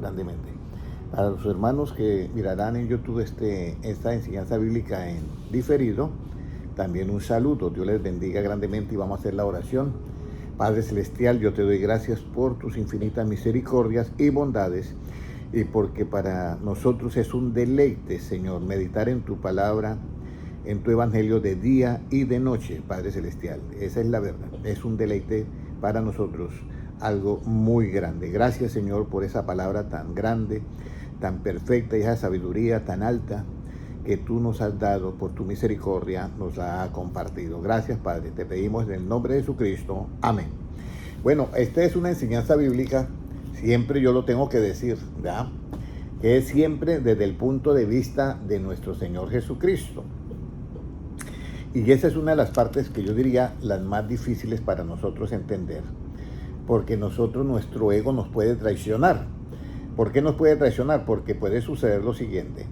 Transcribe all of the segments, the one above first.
grandemente. A los hermanos que mirarán en YouTube esta enseñanza bíblica en diferido, también un saludo. Dios les bendiga grandemente y vamos a hacer la oración. Padre Celestial, yo te doy gracias por tus infinitas misericordias y bondades, y porque para nosotros es un deleite, Señor, meditar en tu palabra, en tu evangelio de día y de noche, Padre Celestial. Esa es la verdad, es un deleite para nosotros, algo muy grande. Gracias, Señor, por esa palabra tan grande, tan perfecta, y esa sabiduría tan alta que tú nos has dado, por tu misericordia nos la ha compartido. Gracias, Padre, te pedimos en el nombre de Jesucristo. Amén. Bueno, esta es una enseñanza bíblica, siempre yo lo tengo que decir, ¿verdad? Que es siempre desde el punto de vista de nuestro Señor Jesucristo. Y esa es una de las partes que yo diría las más difíciles para nosotros entender, porque nuestro ego nos puede traicionar. ¿Por qué nos puede traicionar? Porque puede suceder lo siguiente,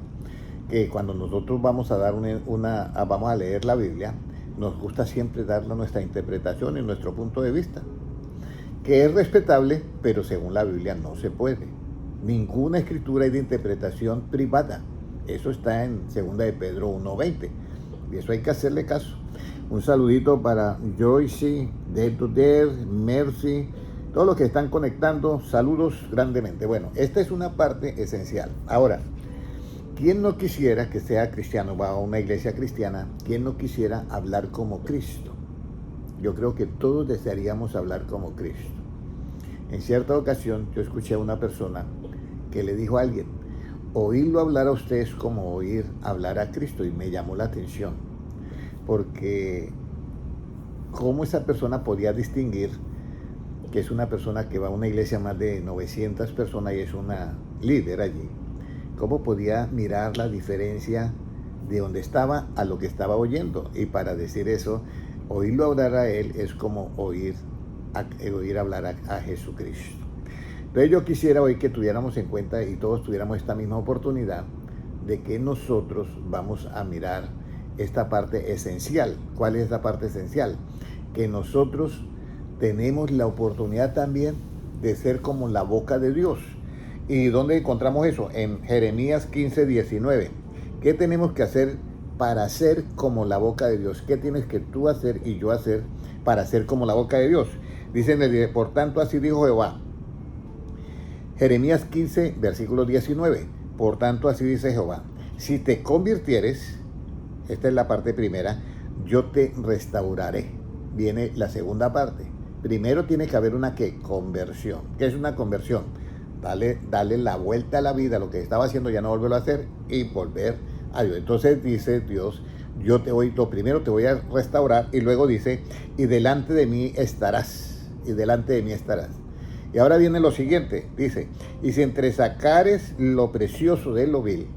que cuando nosotros vamos a dar vamos a leer la Biblia, nos gusta siempre darle nuestra interpretación y nuestro punto de vista, que es respetable, pero según la Biblia no se puede. Ninguna escritura es de interpretación privada. Eso está en 2 de Pedro 1:20. Y eso hay que hacerle caso. Un saludito para Joyce, Detuder, Mercy, todos los que están conectando, saludos grandemente. Bueno, esta es una parte esencial. Ahora, ¿quién no quisiera que sea cristiano, va a una iglesia cristiana, quién no quisiera hablar como Cristo? Yo creo que todos desearíamos hablar como Cristo. En cierta ocasión yo escuché a una persona que le dijo a alguien: oírlo hablar a usted es como oír hablar a Cristo, y me llamó la atención, porque cómo esa persona podía distinguir que es una persona que va a una iglesia más de 900 personas y es una líder allí. ¿Cómo podía mirar la diferencia de donde estaba a lo que estaba oyendo? Y para decir eso, oírlo hablar a él es como oír hablar a Jesucristo. Entonces yo quisiera hoy que tuviéramos en cuenta y todos tuviéramos esta misma oportunidad de que nosotros vamos a mirar esta parte esencial. ¿Cuál es la parte esencial? Que nosotros tenemos la oportunidad también de ser como la boca de Dios. ¿Y dónde encontramos eso? En Jeremías 15:19. ¿Qué tenemos que hacer para ser como la boca de Dios? ¿Qué tienes que tú hacer y yo hacer para ser como la boca de Dios? Dice por tanto así dijo Jehová. Jeremías 15, versículo 19. Por tanto así dice Jehová: si te convirtieres, esta es la parte primera, yo te restauraré. Viene la segunda parte. Primero tiene que haber una conversión. ¿Qué es una conversión? Dale la vuelta a la vida, lo que estaba haciendo ya no volverlo a hacer y volver a Dios. Entonces dice Dios: primero te voy a restaurar, y luego dice: y delante de mí estarás, y delante de mí estarás. Y ahora viene lo siguiente, dice: y si entresacares lo precioso de lo vil,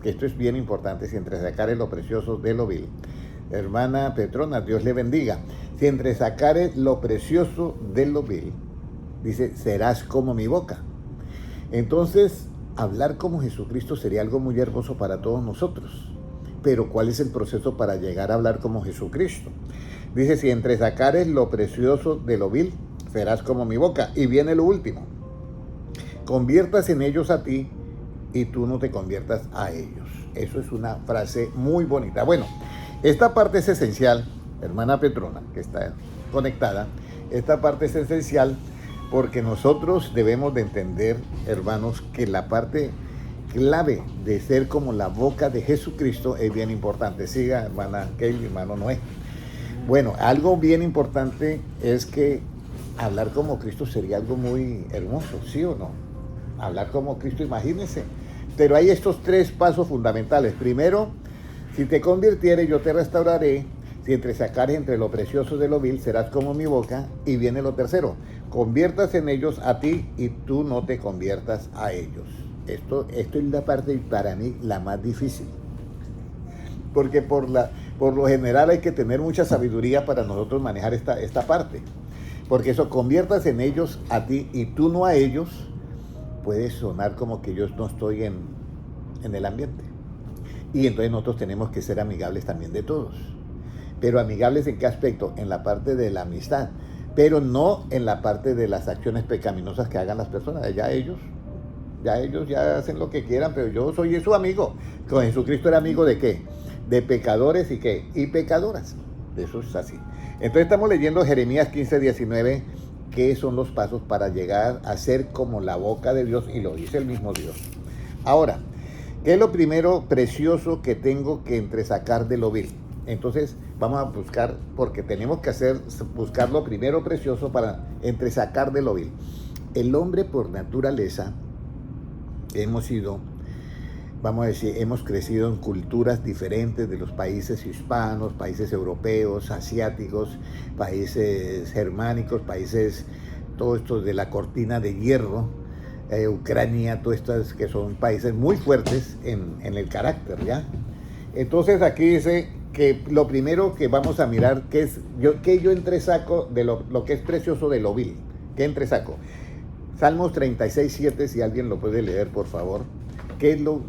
que esto es bien importante, si entresacares lo precioso de lo vil, hermana Petrona, Dios le bendiga, si entresacares lo precioso de lo vil, dice, serás como mi boca. Entonces, hablar como Jesucristo sería algo muy hermoso para todos nosotros. Pero ¿cuál es el proceso para llegar a hablar como Jesucristo? Dice: si entresacares lo precioso de lo vil, serás como mi boca. Y viene lo último: conviertas en ellos a ti y tú no te conviertas a ellos. Eso es una frase muy bonita. Bueno, esta parte es esencial, hermana Petrona, que está conectada. Esta parte es esencial porque nosotros debemos de entender, hermanos, que la parte clave de ser como la boca de Jesucristo es bien importante. Siga, hermana Kelly, hermano Noé. Bueno, algo bien importante es que hablar como Cristo sería algo muy hermoso, ¿sí o no? Hablar como Cristo, imagínense. Pero hay estos 3 pasos fundamentales. Primero, si te convirtieres, yo te restauraré. Si entresacares entre lo precioso de lo vil, serás como mi boca. Y viene lo tercero: conviertas en ellos a ti y tú no te conviertas a ellos. Esto es la parte, para mí, la más difícil. Porque por lo general hay que tener mucha sabiduría para nosotros manejar esta parte. Porque eso, conviertas en ellos a ti y tú no a ellos, puede sonar como que yo no estoy en el ambiente. Y entonces nosotros tenemos que ser amigables también de todos. Pero amigables ¿en qué aspecto? En la parte de la amistad, pero no en la parte de las acciones pecaminosas que hagan las personas. Ya ya ellos ya hacen lo que quieran, pero yo soy su amigo. Con Jesucristo era amigo de qué? De pecadores y qué? Y pecadoras. Eso es así. Entonces estamos leyendo Jeremías 15:19, qué son los pasos para llegar a ser como la boca de Dios, y lo dice el mismo Dios. Ahora, ¿qué es lo primero precioso que tengo que entresacar de lo vil? Entonces vamos a buscar, porque tenemos que buscar lo primero precioso para entresacar de lo vil. El hombre por naturaleza hemos sido, vamos a decir, hemos crecido en culturas diferentes de los países hispanos, países europeos, asiáticos, países germánicos, países, todos estos de la cortina de hierro, Ucrania, todos estos que son países muy fuertes en el carácter, ¿ya? Entonces aquí dice que lo primero que vamos a mirar, que yo entresaco de lo que es precioso de lo vil. ¿Qué entresaco? Salmos 36:7, si alguien lo puede leer, por favor. ¿Qué es lo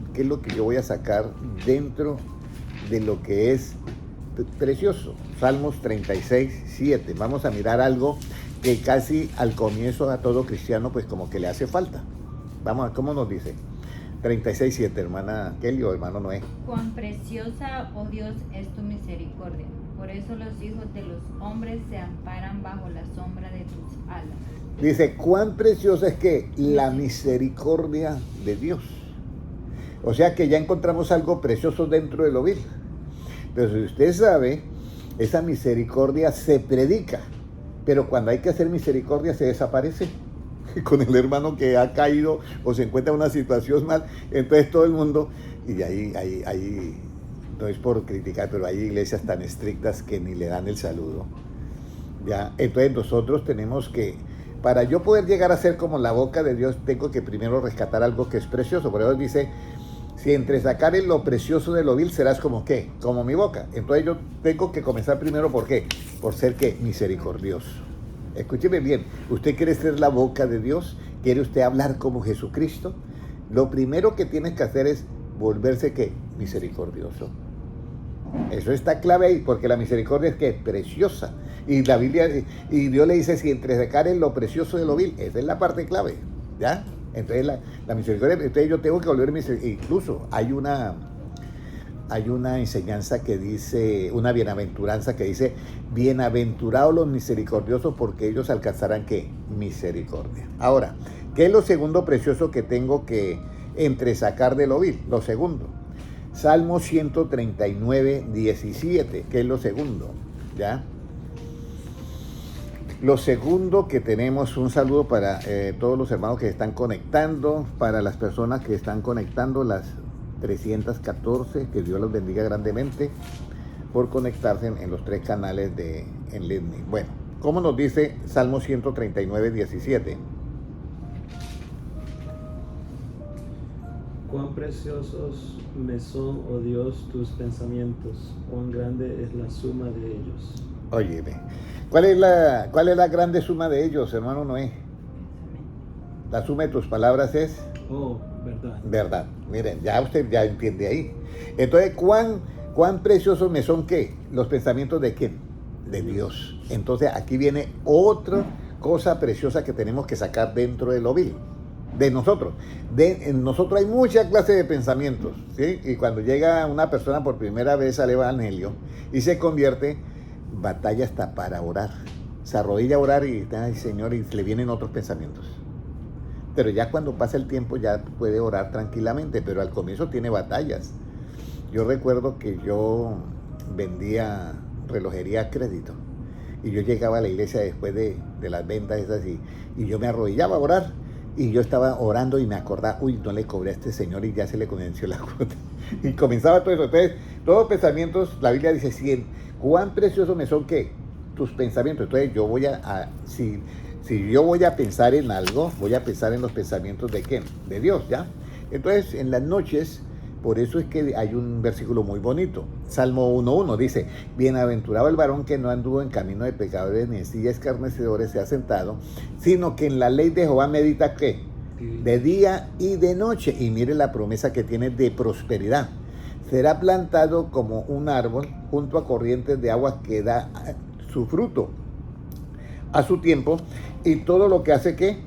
que yo voy a sacar dentro de lo que es precioso? Salmos 36:7. Vamos a mirar algo que casi al comienzo a todo cristiano pues como que le hace falta. Vamos a ver cómo nos dice. 36:7, hermana Kelly o hermano Noé. Cuán preciosa, oh Dios, es tu misericordia. Por eso los hijos de los hombres se amparan bajo la sombra de tus alas. Dice, cuán preciosa es que la misericordia de Dios. O sea que ya encontramos algo precioso dentro de lo vil. Pero si usted sabe, esa misericordia se predica. Pero cuando hay que hacer misericordia se desaparece. Con el hermano que ha caído o se encuentra en una situación mal, entonces todo el mundo, y ahí no es por criticar, pero hay iglesias tan estrictas que ni le dan el saludo, ¿ya? Entonces nosotros tenemos que, para yo poder llegar a ser como la boca de Dios, tengo que primero rescatar algo que es precioso. Por eso dice, si entre sacar lo precioso de lo vil serás como ¿qué? Como mi boca. Entonces yo tengo que comenzar primero, ¿por qué? Por ser ¿qué? Misericordioso. Escúcheme bien, ¿usted quiere ser la boca de Dios? ¿Quiere usted hablar como Jesucristo? Lo primero que tiene que hacer es volverse ¿qué? Misericordioso. Eso está clave ahí, porque la misericordia es ¿qué? Preciosa. Y la Biblia, y Dios le dice, si entre sacar lo precioso de lo vil, esa es la parte clave, ¿ya? Entonces la misericordia, entonces yo tengo que volver misericordioso. Incluso hay una enseñanza que dice, una bienaventuranza que dice, bienaventurados los misericordiosos porque ellos alcanzarán ¿qué? Misericordia. Ahora, ¿qué es lo segundo precioso que tengo que entresacar de lo vil? Lo segundo, Salmo 139:17, ¿qué es lo segundo? ¿Ya? Lo segundo que tenemos, un saludo para todos los hermanos que se están conectando, para las personas que están conectando, las 314, que Dios los bendiga grandemente por conectarse en los 3 canales en Lidney. Bueno, ¿cómo nos dice Salmo 139:17? Cuán preciosos me son, oh Dios, tus pensamientos, cuán grande es la suma de ellos. Óyeme, ¿cuál es la grande suma de ellos, hermano Noé? La suma de tus palabras es... Verdad. Verdad. Miren, ya usted ya entiende ahí. Entonces, ¿cuán preciosos me son qué? Los pensamientos de quién? De Dios. Entonces, aquí viene otra cosa preciosa que tenemos que sacar dentro de lo vil. De nosotros. En nosotros hay muchas clases de pensamientos, ¿sí? Y cuando llega una persona por primera vez al evangelio y se convierte, batalla hasta para orar. Se arrodilla a orar y ay, Señor, y le vienen otros pensamientos. Pero ya cuando pasa el tiempo ya puede orar tranquilamente, pero al comienzo tiene batallas. Yo recuerdo que yo vendía relojería a crédito y yo llegaba a la iglesia después de las ventas esas y yo me arrodillaba a orar y yo estaba orando y me acordaba, uy, no le cobré a este señor y ya se le convenció la cuota. Y comenzaba todo eso. Entonces, todos los pensamientos, la Biblia dice, ¿cuán preciosos me son qué? Tus pensamientos. Entonces yo voy si yo voy a pensar en algo, voy a pensar en los pensamientos de ¿quién? De Dios, ¿ya? Entonces, en las noches, por eso es que hay un versículo muy bonito. Salmo 1:1 dice, bienaventurado el varón que no anduvo en camino de pecadores ni en silla escarnecedores se ha sentado, sino que en la ley de Jehová medita ¿qué? De día y de noche. Y mire la promesa que tiene de prosperidad. Será plantado como un árbol junto a corrientes de agua que da su fruto a su tiempo, y todo lo que hace ¿qué?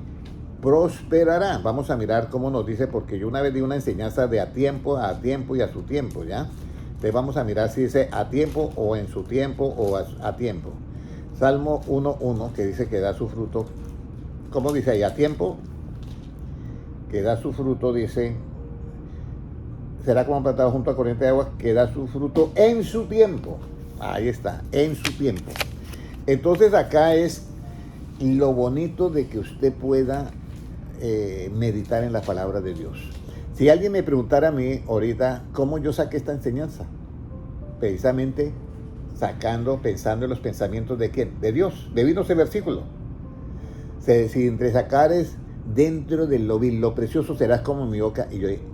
prosperará. Vamos a mirar cómo nos dice, porque yo una vez di una enseñanza de a tiempo y a su tiempo, ¿ya? Entonces vamos a mirar si dice a tiempo o en su tiempo o a tiempo. Salmo 1:1, que dice que da su fruto. ¿Cómo dice ahí? A tiempo, que da su fruto, dice, será como plantado junto a corriente de agua, que da su fruto en su tiempo. Ahí está, en su tiempo. Entonces acá es lo bonito de que usted pueda meditar en la palabra de Dios. Si alguien me preguntara a mí ahorita cómo yo saqué esta enseñanza, precisamente pensando en los pensamientos de quién, de Dios. De vino ese versículo. Si entre sacares dentro del lo vil, lo precioso serás como mi boca.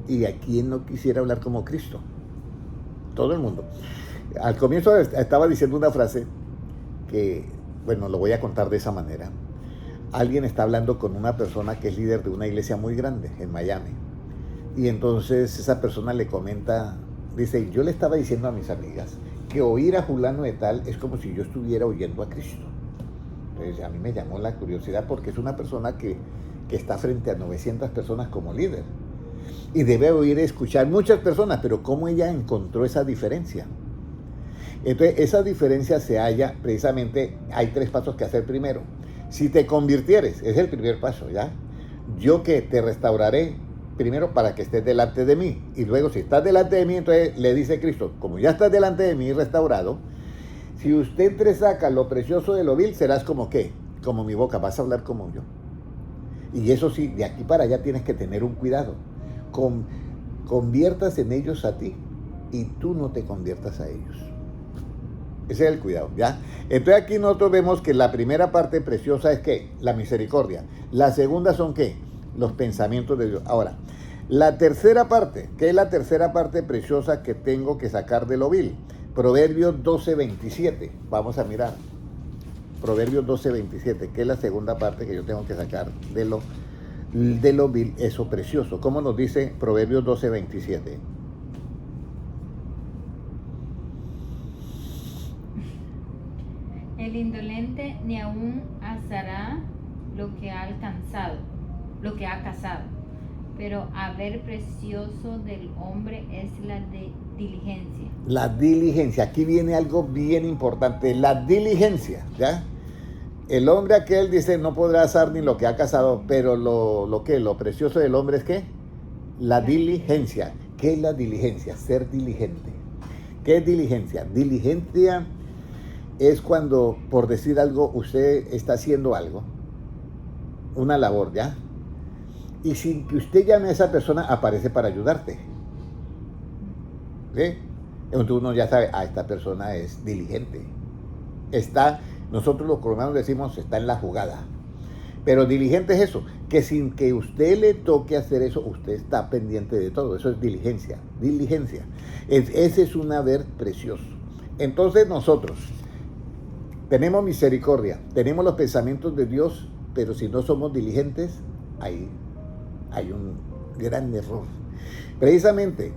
Y a quién no quisiera hablar como Cristo. Todo el mundo. Al comienzo estaba diciendo una frase que, bueno, lo voy a contar de esa manera. Alguien está hablando con una persona que es líder de una iglesia muy grande en Miami. Y entonces esa persona le comenta, dice, yo le estaba diciendo a mis amigas que oír a fulano de tal es como si yo estuviera oyendo a Cristo. Entonces a mí me llamó la curiosidad porque es una persona que está frente a 900 personas como líder. Y debe oír y escuchar muchas personas, pero ¿cómo ella encontró esa diferencia? Entonces esa diferencia se halla precisamente, hay 3 pasos que hacer primero. Si te convirtieres, es el primer paso, ¿ya? Yo que te restauraré primero para que estés delante de mí. Y luego si estás delante de mí, entonces le dice Cristo, como ya estás delante de mí restaurado, si usted entresaca lo precioso de lo vil, serás como ¿qué? Como mi boca, vas a hablar como yo. Y eso sí, de aquí para allá tienes que tener un cuidado. Conviertas en ellos a ti y tú no te conviertas a ellos. Ese es el cuidado, ¿ya? Entonces aquí nosotros vemos que la primera parte preciosa es ¿qué? La misericordia. La segunda son ¿qué? Los pensamientos de Dios. Ahora, la tercera parte, ¿qué es la tercera parte preciosa que tengo que sacar de lo vil? Proverbios 12:27. Vamos a mirar. Proverbios 12:27, que es la segunda parte que yo tengo que sacar de lo vil, eso precioso. ¿Cómo nos dice Proverbios 12:27? El indolente ni aún asará lo que ha alcanzado, lo que ha cazado, pero haber precioso del hombre es la diligencia. La diligencia, aquí viene algo bien importante, la diligencia, ¿ya? El hombre aquel dice no podrá asar ni lo que ha cazado, pero lo precioso del hombre es ¿qué? La diligencia. ¿Qué es la diligencia? Ser diligente. ¿Qué es diligencia? Diligencia es cuando, por decir algo, usted está haciendo algo, una labor, ¿ya? Y sin que usted llame a esa persona, aparece para ayudarte. ¿Sí? Entonces uno ya sabe, esta persona es diligente. Nosotros los colombianos decimos, está en la jugada. Pero diligente es eso, que sin que usted le toque hacer eso, usted está pendiente de todo. Eso es diligencia, diligencia. Ese es un haber precioso. Entonces nosotros tenemos misericordia, tenemos los pensamientos de Dios, pero si no somos diligentes, ahí hay un gran error. Precisamente,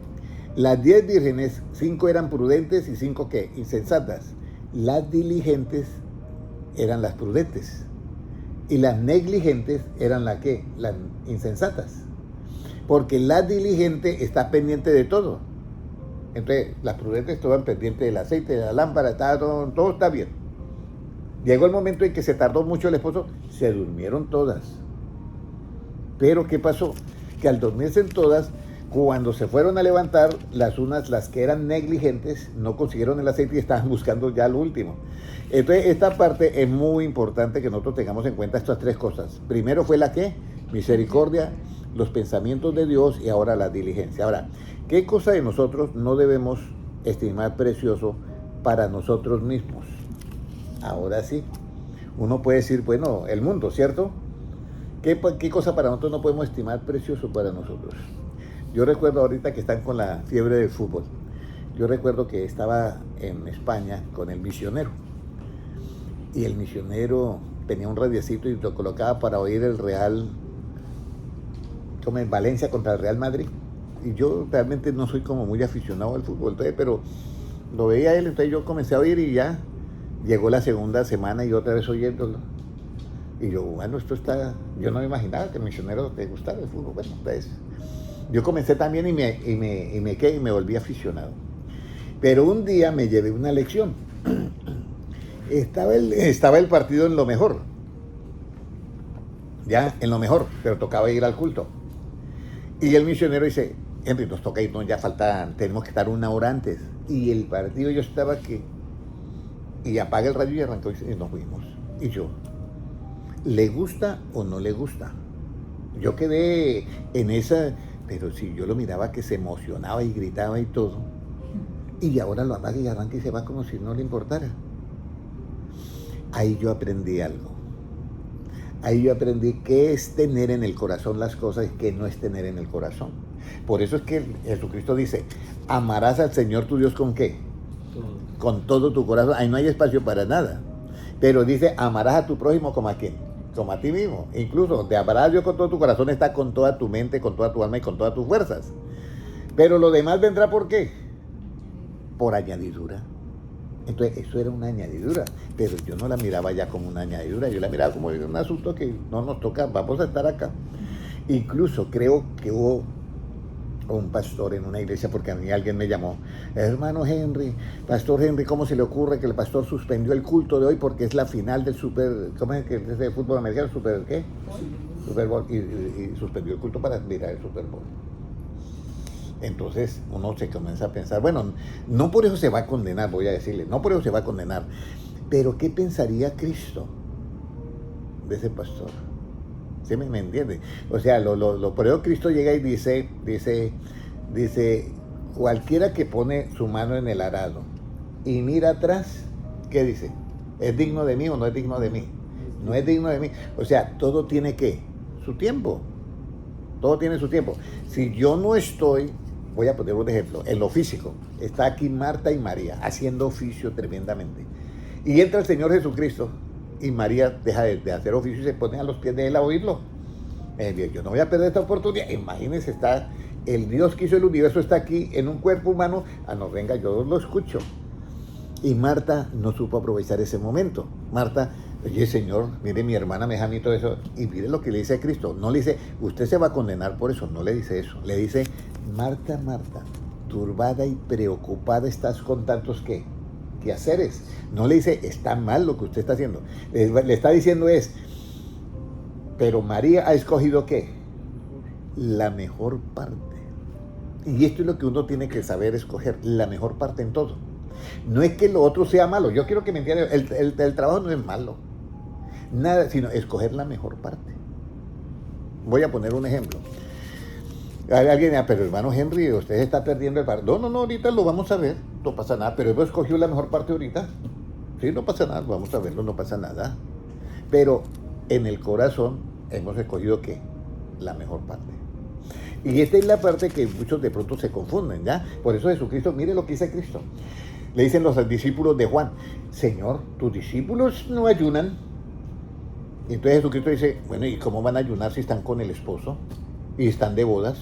las 10 vírgenes, 5 eran prudentes y 5 ¿qué? Insensatas. Las diligentes eran las prudentes y las negligentes eran las ¿qué? Las insensatas. Porque la diligente está pendiente de todo. Entonces, las prudentes estaban pendientes del aceite, de la lámpara, todo está bien. Llegó el momento en que se tardó mucho el esposo, se durmieron todas. Pero ¿qué pasó? Que al dormirse todas, cuando se fueron a levantar, las que eran negligentes, no consiguieron el aceite y estaban buscando ya lo último. Entonces, esta parte es muy importante que nosotros tengamos en cuenta estas 3 cosas. Primero fue la ¿qué? Misericordia, los pensamientos de Dios y ahora la diligencia. Ahora, ¿qué cosa de nosotros no debemos estimar precioso para nosotros mismos? Ahora sí, uno puede decir, bueno, el mundo, ¿cierto? ¿Qué cosa para nosotros no podemos estimar precioso para nosotros? Yo recuerdo ahorita que están con la fiebre del fútbol. Yo recuerdo que estaba en España con el misionero. Y el misionero tenía un radiecito y lo colocaba para oír el Real, como en Valencia contra el Real Madrid. Y yo realmente no soy como muy aficionado al fútbol, entonces, pero lo veía él, entonces yo comencé a oír y ya llegó la segunda semana y otra vez oyéndolo. Y yo, bueno, esto está, yo no me imaginaba que el misionero te gustara el fútbol. Bueno, pues yo comencé también y me volví aficionado. Pero un día me llevé una lección. Estaba el partido en lo mejor, ya, en lo mejor, pero tocaba ir al culto. Y el misionero dice, Henry, nos toca irnos, ya falta, tenemos que estar 1 hora antes. Y el partido yo estaba aquí, y apaga el radio y arrancó y nos fuimos. Y yo, ¿le gusta o no le gusta? Yo quedé en esa, pero si yo lo miraba que se emocionaba y gritaba y todo, y ahora lo apaga y arranca y se va como si no le importara. Ahí yo aprendí algo. Ahí yo aprendí qué es tener en el corazón las cosas y qué no es tener en el corazón. Por eso es que Jesucristo dice, amarás al Señor tu Dios ¿con qué? Con todo tu corazón. Ahí no hay espacio para nada. Pero dice, amarás a tu prójimo como a quién, como a ti mismo. Incluso te amarás a Dios con todo tu corazón, está con toda tu mente, con toda tu alma y con todas tus fuerzas. Pero lo demás vendrá ¿por qué? Por añadidura. Entonces eso era una añadidura, pero yo no la miraba ya como una añadidura, yo la miraba como un asunto que no nos toca, vamos a estar acá. Incluso creo que hubo un pastor en una iglesia, porque a mí alguien me llamó, hermano Henry, pastor Henry, ¿cómo se le ocurre que el pastor suspendió el culto de hoy porque es la final del ¿cómo es que es de fútbol americano? ¿Qué? Super Bowl, y suspendió el culto para mirar el Super Bowl. Entonces uno se comienza a pensar, bueno, no por eso se va a condenar, voy a decirle, no por eso se va a condenar, pero ¿qué pensaría Cristo de ese pastor? ¿Sí me entiende? O sea, por eso Cristo llega y dice, cualquiera que pone su mano en el arado y mira atrás, ¿qué dice? ¿Es digno de mí o no es digno de mí? No es digno de mí. O sea, todo tiene ¿qué? Su tiempo. Todo tiene su tiempo. Si yo no estoy, voy a poner un ejemplo, en lo físico, está aquí Marta y María haciendo oficio tremendamente. Y entra el Señor Jesucristo y María deja de hacer oficio y se pone a los pies de él a oírlo. Yo no voy a perder esta oportunidad. Imagínense, está el Dios que hizo el universo, está aquí en un cuerpo humano. No, venga, yo lo escucho. Y Marta no supo aprovechar ese momento. Marta, oye Señor, mire mi hermana me deja a mí todo eso. Y mire lo que le dice a Cristo. No le dice, usted se va a condenar por eso. No le dice eso. Le dice, Marta, Marta, turbada y preocupada estás con tantos quehaceres. No le dice, está mal lo que usted está haciendo. Le está diciendo es, pero María ha escogido ¿qué? La mejor parte. Y esto es lo que uno tiene que saber escoger, la mejor parte en todo. No es que lo otro sea malo, yo quiero que me entiendan, el trabajo no es malo, nada, sino escoger la mejor parte. Voy a poner un ejemplo. Alguien dice, pero hermano Henry, usted está perdiendo el partido. No, ahorita lo vamos a ver, no pasa nada, pero hemos escogido la mejor parte ahorita. Sí, no pasa nada, vamos a verlo, no pasa nada. Pero en el corazón hemos escogido ¿qué? La mejor parte. Y esta es la parte que muchos de pronto se confunden, ¿ya? Por eso Jesucristo, mire lo que dice Cristo. Le dicen los discípulos de Juan, Señor, tus discípulos no ayunan. Y entonces Jesucristo dice, bueno, ¿y cómo van a ayunar si están con el esposo y están de bodas?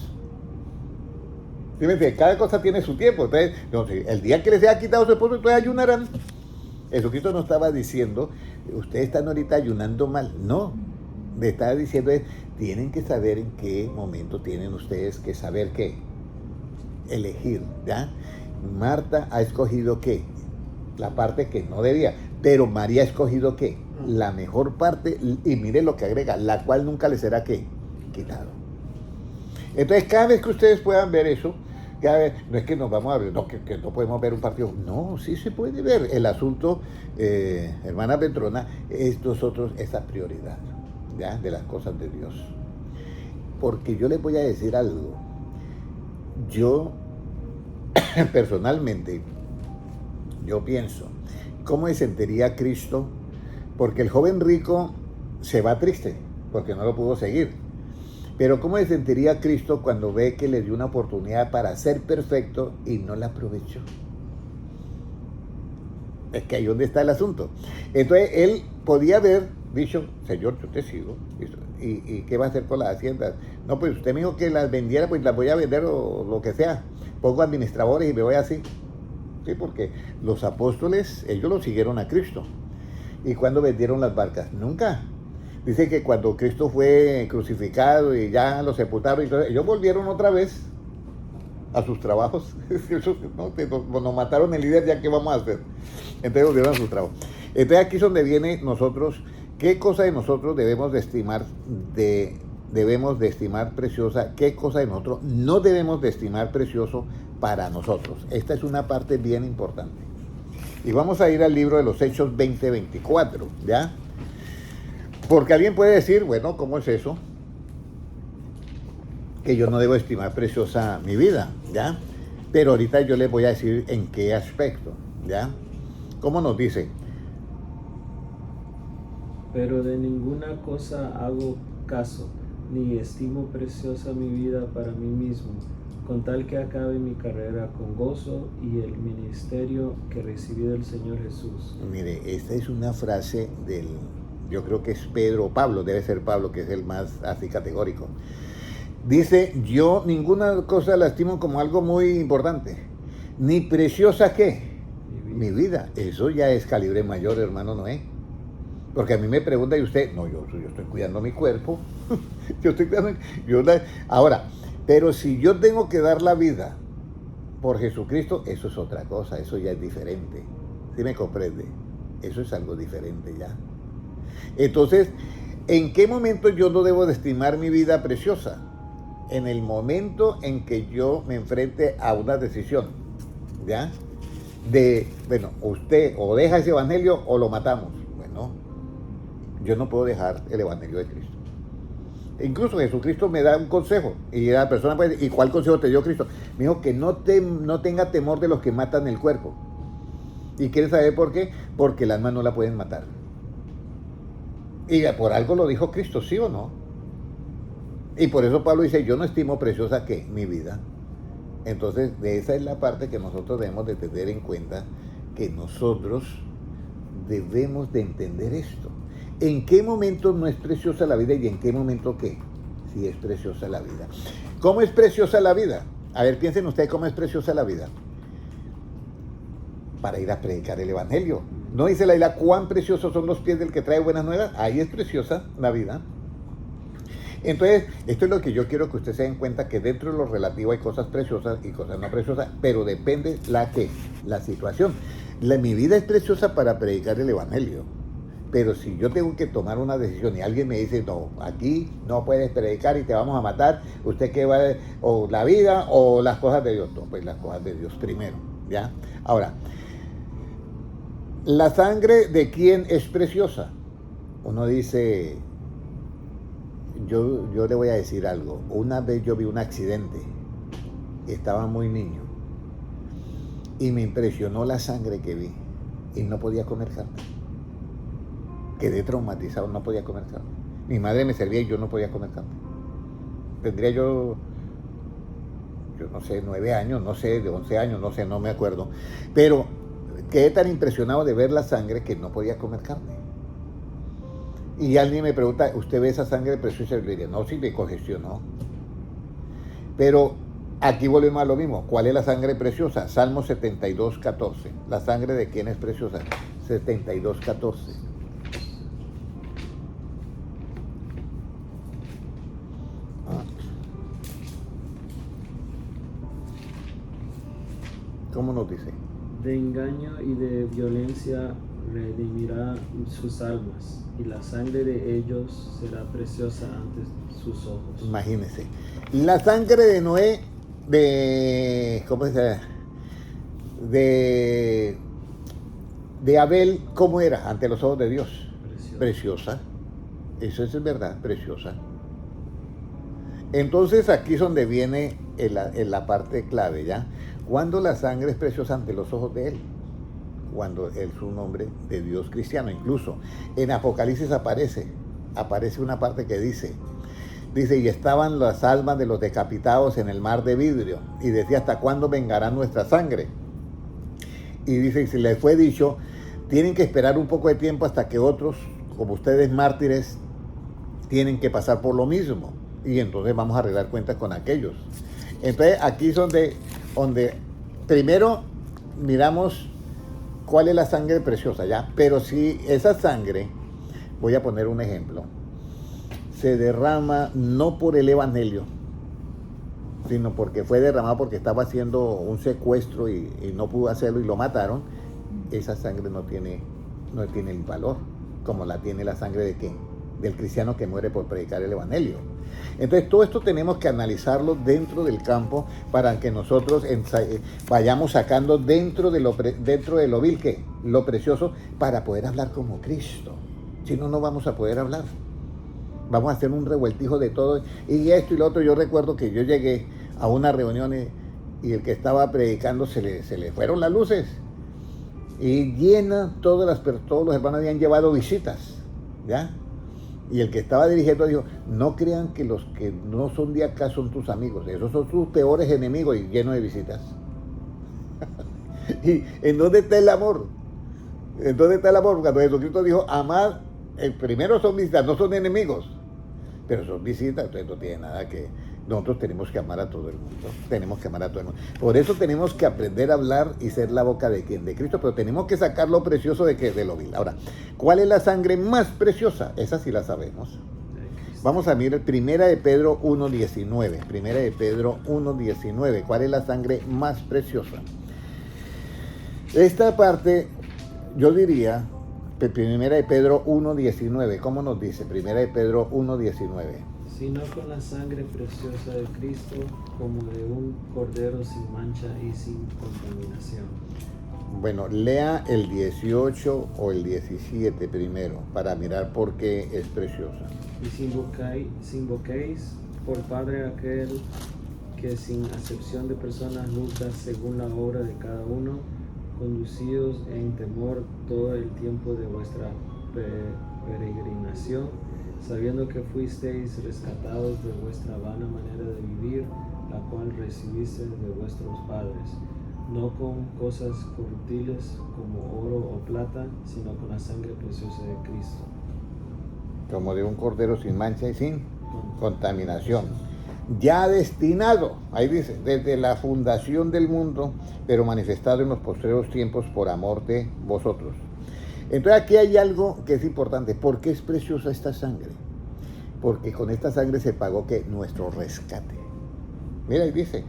¿Sí me entiendes? Cada cosa tiene su tiempo. Entonces, no, el día que les haya quitado su esposo, entonces ayunarán. Jesucristo no estaba diciendo, ustedes están ahorita ayunando mal. No, le estaba diciendo es, tienen que saber en qué momento tienen ustedes que saber qué, elegir, ¿ya? Marta ha escogido ¿qué? La parte que no debía, pero María ha escogido ¿qué? La mejor parte, y mire lo que agrega, la cual nunca le será ¿qué? Quitado. Entonces cada vez que ustedes puedan ver eso, cada vez, no es que nos vamos a ver, no, que no podemos ver un partido, no, sí se puede ver. El asunto, hermana Petrona, es nosotros esa prioridad, ¿ya? De las cosas de Dios. Porque yo les voy a decir algo, yo personalmente, yo pienso, ¿cómo se sentiría Cristo? Porque el joven rico se va triste, porque no lo pudo seguir. Pero ¿cómo se sentiría Cristo cuando ve que le dio una oportunidad para ser perfecto y no la aprovechó? Es que ahí es donde está el asunto. Entonces él podía haber dicho, Señor, yo te sigo. ¿Y qué va a hacer con las haciendas? No, pues usted me dijo que las vendiera, pues las voy a vender o lo que sea. Pongo administradores y me voy así. Sí, porque los apóstoles, ellos lo siguieron a Cristo. ¿Y cuándo vendieron las barcas? Nunca. Dice que cuando Cristo fue crucificado y ya lo sepultaron, y todo, ellos volvieron otra vez a sus trabajos. Nos mataron el líder, ya qué vamos a hacer. Entonces volvieron a sus trabajos. Entonces aquí es donde viene nosotros, qué cosa de nosotros debemos de estimar preciosa, qué cosa de nosotros no debemos de estimar precioso para nosotros. Esta es una parte bien importante. Y vamos a ir al libro de los Hechos 20:24, ¿ya? Porque alguien puede decir, bueno, ¿cómo es eso? Que yo no debo estimar preciosa mi vida, ¿ya? Pero ahorita yo les voy a decir en qué aspecto, ¿ya? ¿Cómo nos dice? Pero de ninguna cosa hago caso, ni estimo preciosa mi vida para mí mismo, con tal que acabe mi carrera con gozo y el ministerio que recibí del Señor Jesús. Mire, esta es una frase yo creo que es Pedro o Pablo, debe ser Pablo, que es el más así categórico. Dice, yo ninguna cosa la estimo como algo muy importante, ni preciosa ¿qué? Mi vida. Eso ya es calibre mayor, hermano Noé. Porque a mí me pregunta y usted, no, yo estoy cuidando mi cuerpo. Ahora, pero si yo tengo que dar la vida por Jesucristo, eso es otra cosa, eso ya es diferente. ¿Sí me comprende? Eso es algo diferente ya. Entonces, ¿en qué momento yo no debo de estimar mi vida preciosa? En el momento en que yo me enfrente a una decisión, ¿ya? Bueno, usted o deja ese evangelio o lo matamos. Bueno, yo no puedo dejar el evangelio de Cristo. Incluso Jesucristo me da un consejo y la persona puede decir, ¿y cuál consejo te dio Cristo? Me dijo que no tenga temor de los que matan el cuerpo. ¿Y quiere saber por qué? Porque el alma no la pueden matar. Y por algo lo dijo Cristo, ¿sí o no? Y por eso Pablo dice, yo no estimo preciosa ¿qué? Mi vida. Entonces, de esa es la parte que nosotros debemos de tener en cuenta, que nosotros debemos de entender esto. ¿En qué momento no es preciosa la vida y en qué momento qué? Sí es preciosa la vida. ¿Cómo es preciosa la vida? A ver, piensen ustedes cómo es preciosa la vida. Para ir a predicar el evangelio. ¿No dice la Biblia cuán preciosos son los pies del que trae buenas nuevas? Ahí es preciosa la vida. Entonces, esto es lo que yo quiero que ustedes se den cuenta, que dentro de lo relativo hay cosas preciosas y cosas no preciosas, pero depende la situación. Mi vida es preciosa para predicar el evangelio, pero si yo tengo que tomar una decisión y alguien me dice, no, aquí no puedes predicar y te vamos a matar, usted qué va, o la vida o las cosas de Dios. No, pues las cosas de Dios primero, ¿ya? Ahora, ¿la sangre de quién es preciosa? Uno dice, yo le voy a decir algo. Una vez yo vi un accidente, estaba muy niño, y me impresionó la sangre que vi, y no podía comer carne. Quedé traumatizado, no podía comer carne. Mi madre me servía y yo no podía comer carne. Tendría yo no sé, 9 años, no sé, de 11 años, no sé, no me acuerdo. Pero quedé tan impresionado de ver la sangre que no podía comer carne. Y alguien me pregunta, ¿usted ve esa sangre preciosa? Y yo diría, no, sí me congestionó. Pero aquí volvemos a lo mismo. ¿Cuál es la sangre preciosa? Salmo 72:14. ¿La sangre de quién es preciosa? 72:14. ¿Cómo nos dice? De engaño y de violencia redimirá sus almas, y la sangre de ellos será preciosa ante sus ojos. Imagínense. La sangre de Noé, ¿cómo se llama? De Abel, ¿cómo era ante los ojos de Dios? Preciosa. Eso es verdad, preciosa. Entonces aquí es donde viene en la parte clave, ¿ya? Cuando la sangre es preciosa ante los ojos de Él, cuando Él es un hombre de Dios cristiano. Incluso en Apocalipsis aparece una parte que dice, y estaban las almas de los decapitados en el mar de vidrio, y decía, ¿hasta cuándo vengará nuestra sangre? Y dice, y se les fue dicho, tienen que esperar un poco de tiempo hasta que otros, como ustedes mártires, tienen que pasar por lo mismo, y entonces vamos a arreglar cuentas con aquellos. Entonces aquí es donde primero miramos cuál es la sangre preciosa, ¿ya? Pero si esa sangre, voy a poner un ejemplo, se derrama no por el evangelio, sino porque fue derramado porque estaba haciendo un secuestro y no pudo hacerlo y lo mataron, esa sangre no tiene el valor como la tiene la sangre de ¿quién? Del cristiano que muere por predicar el evangelio. Entonces todo esto tenemos que analizarlo dentro del campo para que nosotros vayamos sacando dentro de lo vil, ¿qué? Lo precioso, para poder hablar como Cristo. Si no, no vamos a poder hablar. Vamos a hacer un revueltijo de todo y esto y lo otro. Yo recuerdo que yo llegué a una reunión y el que estaba predicando se le fueron las luces y llena, todos los hermanos habían llevado visitas, ¿ya? Y el que estaba dirigiendo dijo, no crean que los que no son de acá son tus amigos, esos son tus peores enemigos, y lleno de visitas. ¿Y en dónde está el amor? ¿En dónde está el amor? Cuando Jesucristo dijo, amad, el primero son visitas, no son enemigos, pero son visitas, entonces no tiene nada que... Nosotros tenemos que amar a todo el mundo, tenemos que amar a todo el mundo. Por eso tenemos que aprender a hablar y ser la boca de ¿quién? De Cristo, pero tenemos que sacar lo precioso de ¿qué? De lo vil. Ahora, ¿cuál es la sangre más preciosa? Esa sí la sabemos. Vamos a mirar Primera de Pedro 1.19. Primera de Pedro 1.19. ¿Cuál es la sangre más preciosa? Esta parte, yo diría, Primera de Pedro 1.19. ¿Cómo nos dice? Primera de Pedro 1.19. Sino con la sangre preciosa de Cristo, como de un cordero sin mancha y sin contaminación. Bueno, lea el 18 o el 17 primero, para mirar por qué es preciosa. Y si invoquéis por Padre aquel que sin acepción de personas juzga según la obra de cada uno, conducidos en temor todo el tiempo de vuestra peregrinación, sabiendo que fuisteis rescatados de vuestra vana manera de vivir, la cual recibisteis de vuestros padres, no con cosas corruptibles como oro o plata, sino con la sangre preciosa de Cristo. Como de un cordero sin mancha y sin contaminación. Ya destinado, ahí dice, desde la fundación del mundo, pero manifestado en los postreros tiempos por amor de vosotros. Entonces aquí hay algo que es importante. ¿Por qué es preciosa esta sangre? Porque con esta sangre se pagó que nuestro rescate. Mira, ahí dice,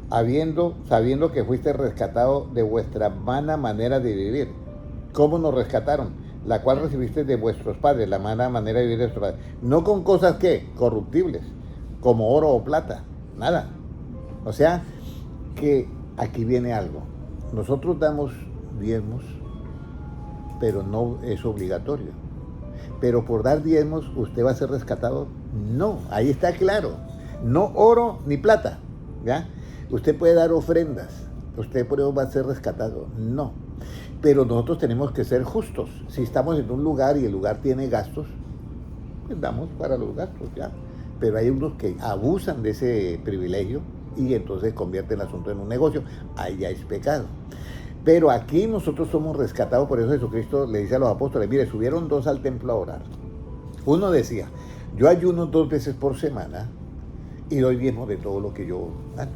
sabiendo que fuiste rescatado de vuestra vana manera de vivir. ¿Cómo nos rescataron? La cual recibiste de vuestros padres, la vana manera de vivir de vuestros padres. No con cosas ¿qué? Corruptibles, como oro o plata, nada. O sea, que aquí viene algo. Nosotros damos diezmos, pero no es obligatorio. Pero por dar diezmos, ¿usted va a ser rescatado? No, ahí está claro. No oro ni plata, ¿ya? Usted puede dar ofrendas, usted por eso va a ser rescatado. No, pero nosotros tenemos que ser justos. Si estamos en un lugar y el lugar tiene gastos, pues damos para los gastos, ¿ya? Pero hay unos que abusan de ese privilegio y entonces convierten el asunto en un negocio. Ahí ya es pecado. Pero aquí nosotros somos rescatados, por eso Jesucristo le dice a los apóstoles, mire, subieron 2 al templo a orar. Uno decía, yo ayuno 2 veces por semana y doy diezmo de todo lo que yo gano.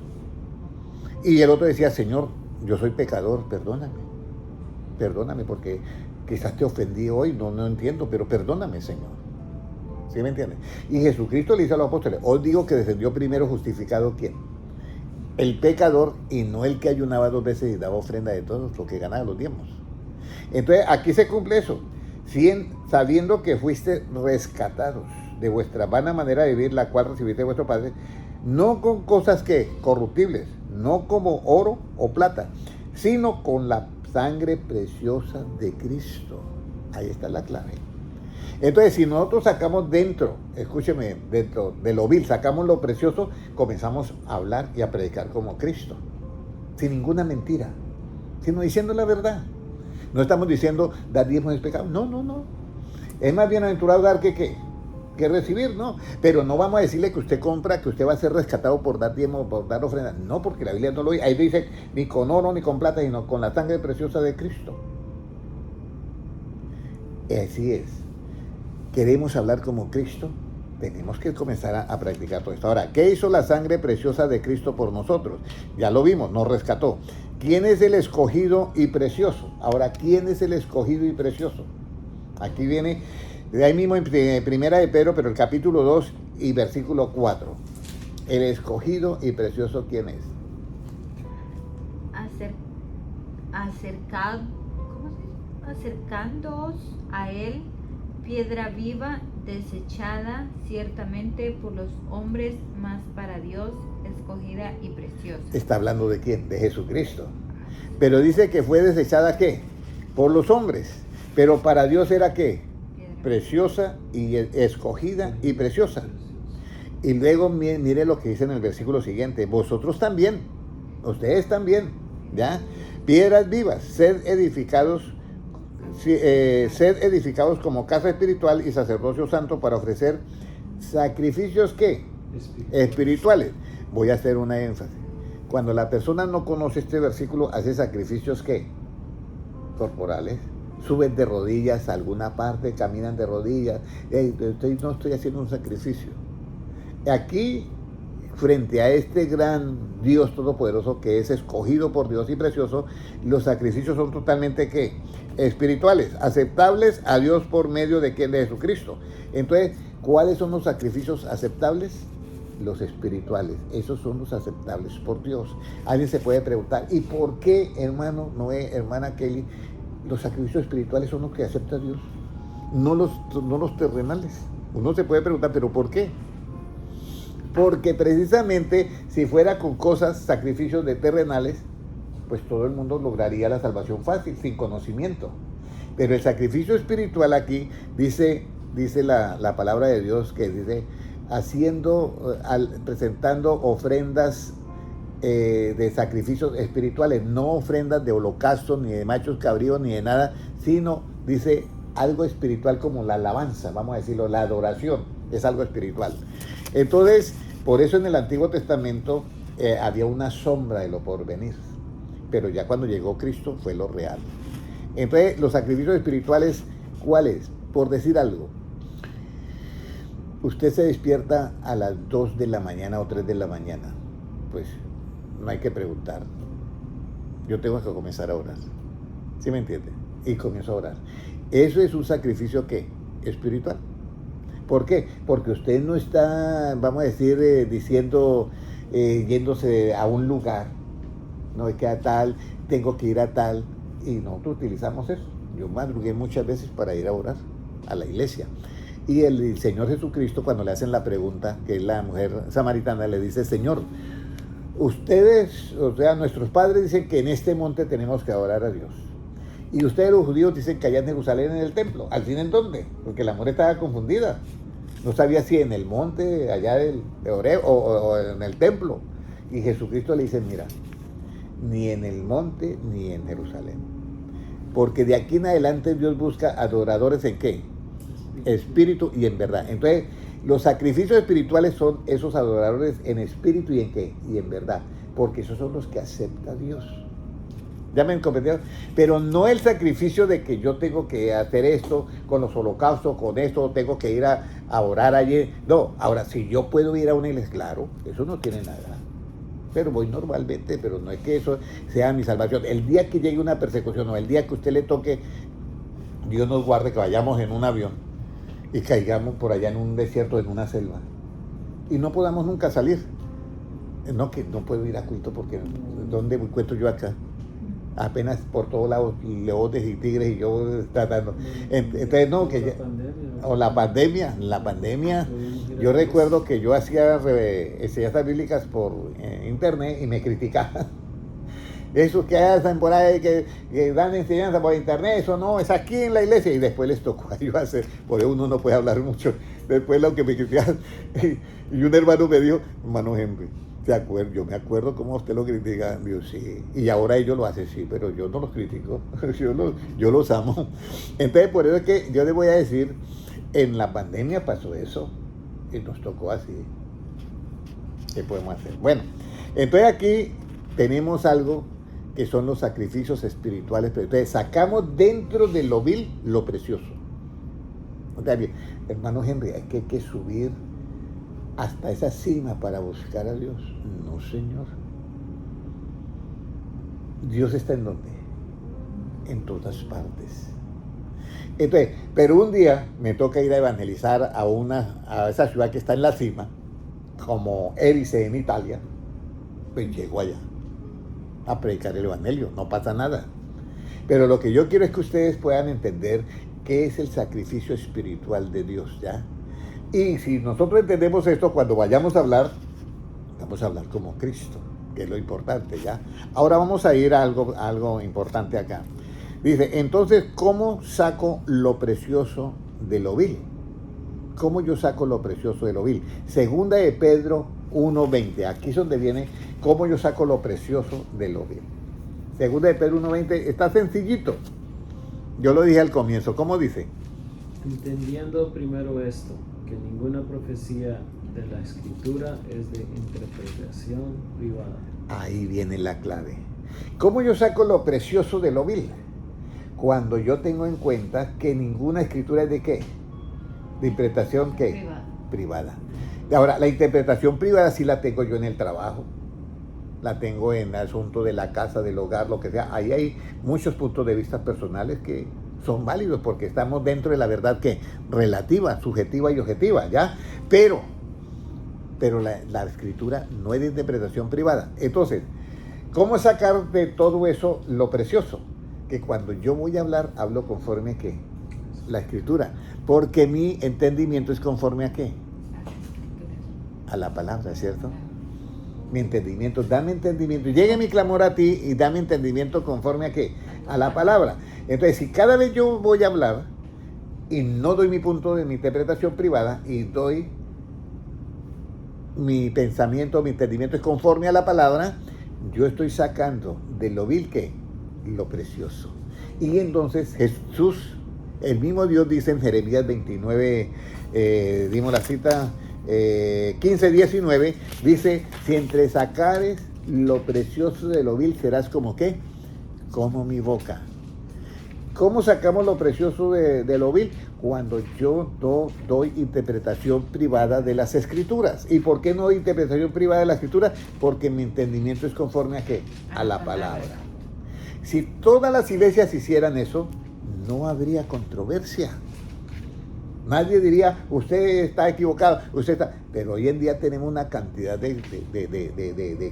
Y el otro decía, Señor, yo soy pecador, perdóname porque quizás te ofendí hoy, no entiendo, pero perdóname, Señor. ¿Sí me entiendes? Y Jesucristo le dice a los apóstoles, os digo que descendió primero justificado, ¿quién? El pecador, y no el que ayunaba 2 veces y daba ofrenda de todo lo que ganaba los diezmos. Entonces aquí se cumple eso, sabiendo que fuiste rescatados de vuestra vana manera de vivir, la cual recibiste de vuestro Padre, no con cosas que corruptibles, no como oro o plata, sino con la sangre preciosa de Cristo. Ahí está la clave. Entonces, si nosotros sacamos dentro de lo vil, sacamos lo precioso, comenzamos a hablar y a predicar como Cristo, sin ninguna mentira, sino diciendo la verdad. No estamos diciendo dar diezmos es pecado, no. Es más bienaventurado dar que recibir, ¿no? Pero no vamos a decirle que usted compra, que usted va a ser rescatado por dar diezmos, por dar ofrenda. No, porque la Biblia no lo dice. Ahí dice, ni con oro ni con plata, sino con la sangre preciosa de Cristo. Así es. ¿Queremos hablar como Cristo? Tenemos que comenzar a practicar todo esto. Ahora, ¿qué hizo la sangre preciosa de Cristo por nosotros? Ya lo vimos, nos rescató. ¿Quién es el escogido y precioso? Ahora, ¿quién es el escogido y precioso? Aquí viene De ahí mismo en Primera de Pedro, pero el capítulo 2 y versículo 4. El escogido y precioso, ¿quién es? Acercándoos a él, piedra viva, desechada ciertamente por los hombres, mas para Dios escogida y preciosa. Está hablando de quién, de Jesucristo. Pero dice que fue desechada, ¿qué? Por los hombres. Pero para Dios era, ¿qué? Preciosa y escogida y preciosa. Y luego mire lo que dice en el versículo siguiente. Vosotros también, ustedes también, ¿ya? Piedras vivas, sed edificados como casa espiritual y sacerdocio santo para ofrecer sacrificios, ¿qué? Espirituales. Voy a hacer una énfasis. Cuando la persona no conoce este versículo, hace sacrificios, ¿qué? Corporales. Suben de rodillas a alguna parte, caminan de rodillas. No estoy haciendo un sacrificio. Aquí, frente a este gran Dios todopoderoso que es escogido por Dios y precioso, los sacrificios son totalmente, ¿qué? Espirituales, aceptables a Dios por medio de ¿quién? De Jesucristo. Entonces, ¿cuáles son los sacrificios aceptables? Los espirituales. Esos son los aceptables por Dios. Alguien se puede preguntar, ¿y por qué, hermano Noé, hermana Kelly, los sacrificios espirituales son los que acepta Dios? No los terrenales. Uno se puede preguntar, ¿pero por qué? Porque precisamente si fuera con cosas, sacrificios de terrenales, pues todo el mundo lograría la salvación fácil, sin conocimiento. Pero el sacrificio espiritual aquí, dice la palabra de Dios, que dice, presentando ofrendas de sacrificios espirituales, no ofrendas de holocausto, ni de machos cabríos, ni de nada, sino, dice, algo espiritual como la alabanza, vamos a decirlo, la adoración, es algo espiritual. Entonces, por eso en el Antiguo Testamento había una sombra de lo porvenir, pero ya cuando llegó Cristo fue lo real. Entonces, los sacrificios espirituales, ¿cuáles? Por decir algo, usted se despierta a las 2 de la mañana o 3 de la mañana, pues no hay que preguntar. Yo tengo que comenzar a orar. ¿Sí me entiende? Y comienzo a orar. Eso es un sacrificio, ¿qué? Espiritual. ¿Por qué? Porque usted no está, vamos a decir, diciendo, yéndose a un lugar, no es que a tal, tengo que ir a tal, y nosotros utilizamos eso. Yo madrugué muchas veces para ir a orar a la iglesia. Y el Señor Jesucristo, cuando le hacen la pregunta, que es la mujer samaritana, le dice, Señor, ustedes, o sea, nuestros padres dicen que en este monte tenemos que adorar a Dios. Y ustedes los judíos dicen que allá en Jerusalén, en el templo. ¿Al fin en dónde? Porque la mujer estaba confundida. No sabía si en el monte, allá de Oreb, o en el templo. Y Jesucristo le dice, mira, ni en el monte ni en Jerusalén. Porque de aquí en adelante Dios busca adoradores ¿en qué? Espíritu y en verdad. Entonces, los sacrificios espirituales son esos adoradores en espíritu y en qué? Y en verdad. Porque esos son los que acepta Dios. ¿Ya me comprendieron? Pero no el sacrificio de que yo tengo que hacer esto con los holocaustos, con esto, tengo que ir a orar allí. No, ahora, si yo puedo ir a una iglesia, claro, eso no tiene nada. Pero voy normalmente, pero no es que eso sea mi salvación. El día que llegue una persecución o el día que usted le toque, Dios nos guarde que vayamos en un avión y caigamos por allá en un desierto, en una selva, y no podamos nunca salir. No, que no puedo ir a culto porque ¿dónde me encuentro yo acá? Apenas por todos lados leones y tigres y yo tratando. Entonces no, que ya, o la pandemia, yo recuerdo que yo hacía enseñanzas bíblicas por internet y me criticaban. Esos que hacen por ahí, que dan enseñanza por internet, eso no, es aquí en la iglesia. Y después les tocó a ellos hacer, por eso uno no puede hablar mucho. Después lo que me criticaban, y un hermano me dijo, hermano Henry, yo me acuerdo cómo usted lo critica. Digo, sí, y ahora ellos lo hacen, sí, pero yo no los critico, yo los amo. Entonces, por eso es que yo les voy a decir, en la pandemia pasó eso, y nos tocó así. ¿Qué podemos hacer? Bueno, entonces aquí tenemos algo que son los sacrificios espirituales. Entonces, sacamos dentro de lo vil lo precioso. O sea, bien, hermano Henry, hay que subir hasta esa cima para buscar a Dios. No, Señor. Dios está ¿en dónde? En todas partes. Entonces, pero un día me toca ir a evangelizar a esa ciudad que está en la cima, como Erice en Italia. Pues llego allá a predicar el evangelio, no pasa nada. Pero lo que yo quiero es que ustedes puedan entender qué es el sacrificio espiritual de Dios, ¿ya? Y si nosotros entendemos esto, cuando vayamos a hablar, vamos a hablar como Cristo, que es lo importante, ¿ya? Ahora vamos a ir a algo importante acá. Dice, entonces, ¿cómo saco lo precioso de lo vil? ¿Cómo yo saco lo precioso de lo vil? Segunda de Pedro 1:20. Aquí es donde viene cómo yo saco lo precioso de lo vil. Segunda de Pedro 1:20 está sencillito. Yo lo dije al comienzo. ¿Cómo dice? Entendiendo primero esto, que ninguna profecía de la Escritura es de interpretación privada. Ahí viene la clave. ¿Cómo yo saco lo precioso de lo vil? Cuando yo tengo en cuenta que ninguna escritura es de ¿qué? De interpretación ¿qué? Privada. Ahora, la interpretación privada sí la tengo yo en el trabajo, la tengo en el asunto de la casa, del hogar, lo que sea. Ahí hay muchos puntos de vista personales que son válidos porque estamos dentro de la verdad que relativa, subjetiva y objetiva, ¿ya? Pero la escritura no es de interpretación privada. Entonces, ¿cómo sacar de todo eso lo precioso? Que cuando yo voy a hablar, hablo conforme a ¿qué? La escritura. Porque mi entendimiento es conforme a ¿qué? A la palabra, ¿cierto? Mi entendimiento, dame entendimiento. Llegue mi clamor a ti y dame entendimiento conforme a ¿qué? A la palabra. Entonces, si cada vez yo voy a hablar y no doy mi punto de mi interpretación privada y doy mi pensamiento, mi entendimiento es conforme a la palabra, yo estoy sacando de lo vil ¿qué? Lo precioso. Y entonces Jesús, el mismo Dios dice en Jeremías 29, dimos la cita, 15:19, dice, si entre sacares lo precioso de lo vil serás como ¿qué? Como mi boca. ¿Cómo sacamos lo precioso de lo vil? Cuando yo doy interpretación privada de las escrituras. ¿Y por qué no doy interpretación privada de las escrituras? Porque mi entendimiento es conforme a ¿qué? A la palabra. Si todas las iglesias hicieran eso, no habría controversia. Nadie diría, usted está equivocado, usted está... Pero hoy en día tenemos una cantidad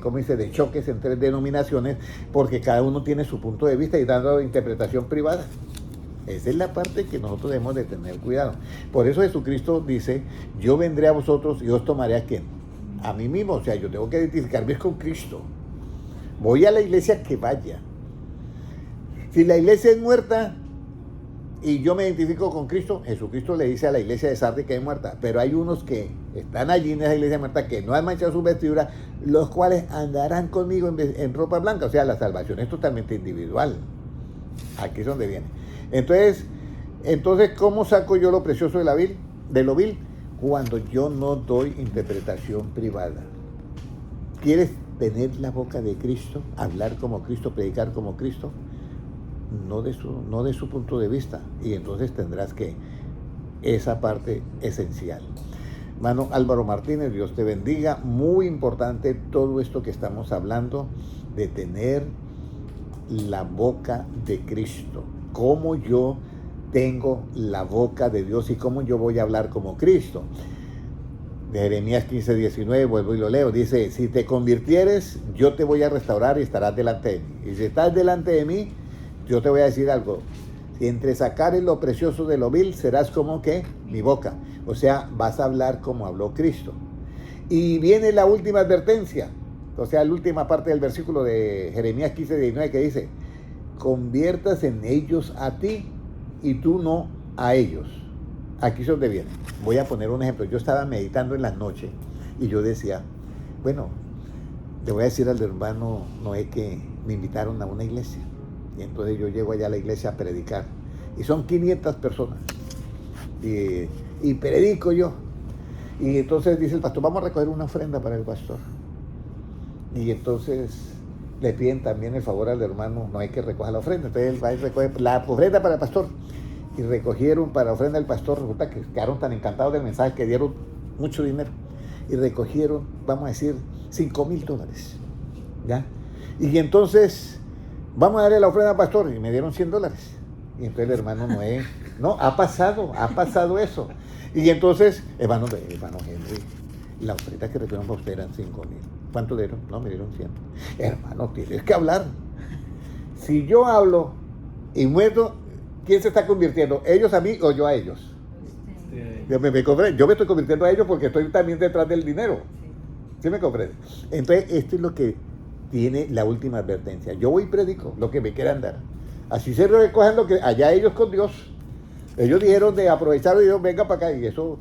¿cómo dice? De choques entre denominaciones, porque cada uno tiene su punto de vista y dando interpretación privada. Esa es la parte que nosotros debemos de tener cuidado. Por eso Jesucristo dice, yo vendré a vosotros y os tomaré ¿a quién? A mí mismo. O sea, yo tengo que identificarme con Cristo. Voy a la iglesia que vaya. Si la iglesia es muerta y yo me identifico con Cristo, Jesucristo le dice a la iglesia de Sardis que es muerta, pero hay unos que están allí en esa iglesia muerta que no han manchado su vestidura, los cuales andarán conmigo en ropa blanca. O sea, la salvación es totalmente individual. Aquí es donde viene. Entonces, ¿cómo saco yo lo precioso de lo vil? Cuando yo no doy interpretación privada. ¿Quieres tener la boca de Cristo, hablar como Cristo, predicar como Cristo? No de su punto de vista, y entonces tendrás que esa parte esencial. Hermano Álvaro Martínez, Dios te bendiga. Muy importante todo esto que estamos hablando de tener la boca de Cristo. Cómo yo tengo la boca de Dios y cómo yo voy a hablar como Cristo. De Jeremías 15:19, vuelvo y lo leo, dice, si te convirtieres, yo te voy a restaurar y estarás delante de mí. Y si estás delante de mí, yo te voy a decir algo, si entre sacares lo precioso de lo vil, serás como ¿qué? Mi boca. O sea, vas a hablar como habló Cristo. Y viene la última advertencia, o sea, la última parte del versículo de Jeremías 15:19 que dice, conviertas en ellos a ti y tú no a ellos. Aquí es donde viene. Voy a poner un ejemplo. Yo estaba meditando en las noches y yo decía, bueno, le voy a decir al hermano Noé que me invitaron a una iglesia. Y entonces yo llego allá a la iglesia a predicar. Y son 500 personas. Y predico yo. Y entonces dice el pastor, vamos a recoger una ofrenda para el pastor. Y entonces le piden también el favor al hermano, no hay que recoger la ofrenda. Entonces él va y recoge la ofrenda para el pastor. Y recogieron para la ofrenda del pastor. Resulta que quedaron tan encantados del mensaje que dieron mucho dinero. Y recogieron, vamos a decir, $5,000. ¿Ya? Y entonces, vamos a darle la ofrenda al pastor. Y me dieron $100. Y entonces el hermano Noé, no, ha pasado eso. Y entonces, hermano Henry, la oferta que recibieron para usted eran 5,000. ¿Cuánto dieron? No, me dieron 100. Hermano, tienes que hablar. Si yo hablo y muerto, ¿quién se está convirtiendo? ¿Ellos a mí o yo a ellos? Yo me estoy convirtiendo a ellos porque estoy también detrás del dinero. ¿Sí me comprende? Entonces, esto es lo que tiene la última advertencia. Yo voy y predico lo que me quieran dar. Así se recogen lo que allá ellos con Dios. Ellos dijeron de aprovechar y dijeron, venga para acá. Y eso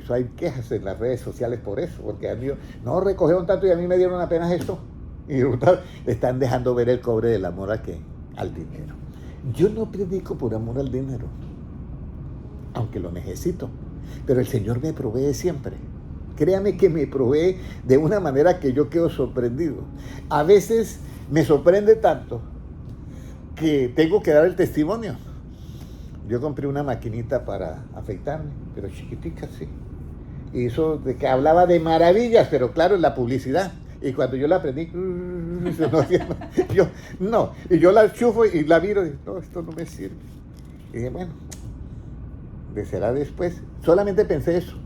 hay quejas en las redes sociales por eso. Porque han dicho, no, recogieron tanto y a mí me dieron apenas esto. Y están dejando ver el cobre del amor al dinero. Yo no predico por amor al dinero, aunque lo necesito. Pero el Señor me provee siempre. Créame que me provee de una manera que yo quedo sorprendido. A veces me sorprende tanto que tengo que dar el testimonio. Yo compré una maquinita para afeitarme, pero chiquitica, sí. Y eso de que hablaba de maravillas, pero claro, en la publicidad. Y cuando yo la aprendí, y yo la chufo y la miro y digo, no, esto no me sirve. Y dije, bueno, será después. Solamente pensé eso.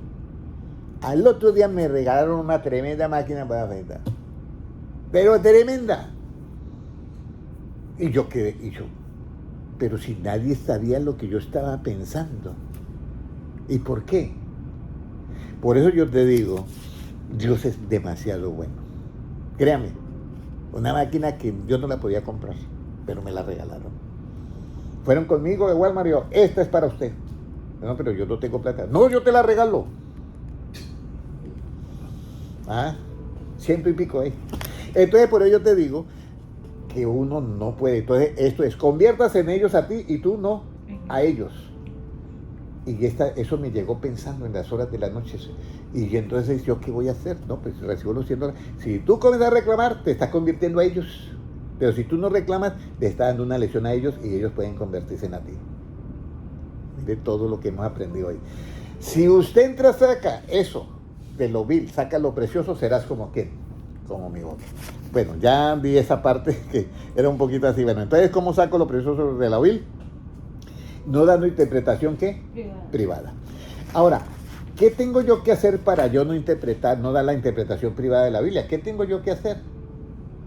Al otro día me regalaron una tremenda máquina para afeitar. Pero tremenda. Y yo quedé, pero si nadie sabía lo que yo estaba pensando. ¿Y por qué? Por eso yo te digo, Dios es demasiado bueno. Créame, una máquina que yo no la podía comprar, pero me la regalaron. Fueron conmigo de Walmart y yo, esta es para usted. No, pero yo no tengo plata. No, yo te la regalo. 100 y pico ahí. Entonces, por ello te digo que uno no puede. Entonces, esto es, conviértase en ellos a ti y tú no a ellos. Y eso me llegó pensando en las horas de la noche. Y entonces, ¿yo qué voy a hacer? No, pues recibo los 100 dólares. Si tú comienzas a reclamar, te estás convirtiendo a ellos. Pero si tú no reclamas, te estás dando una lección a ellos y ellos pueden convertirse en a ti. Mire todo lo que hemos aprendido hoy. Si usted entra, saca eso de lo vil, saca lo precioso, serás como ¿quién? Como mi boca. Bueno, ya vi esa parte que era un poquito así. Bueno, entonces, ¿cómo saco lo precioso de lo vil? No dando interpretación, ¿qué? Privada. Ahora, ¿qué tengo yo que hacer para yo no dar la interpretación privada de la Biblia? ¿Qué tengo yo que hacer?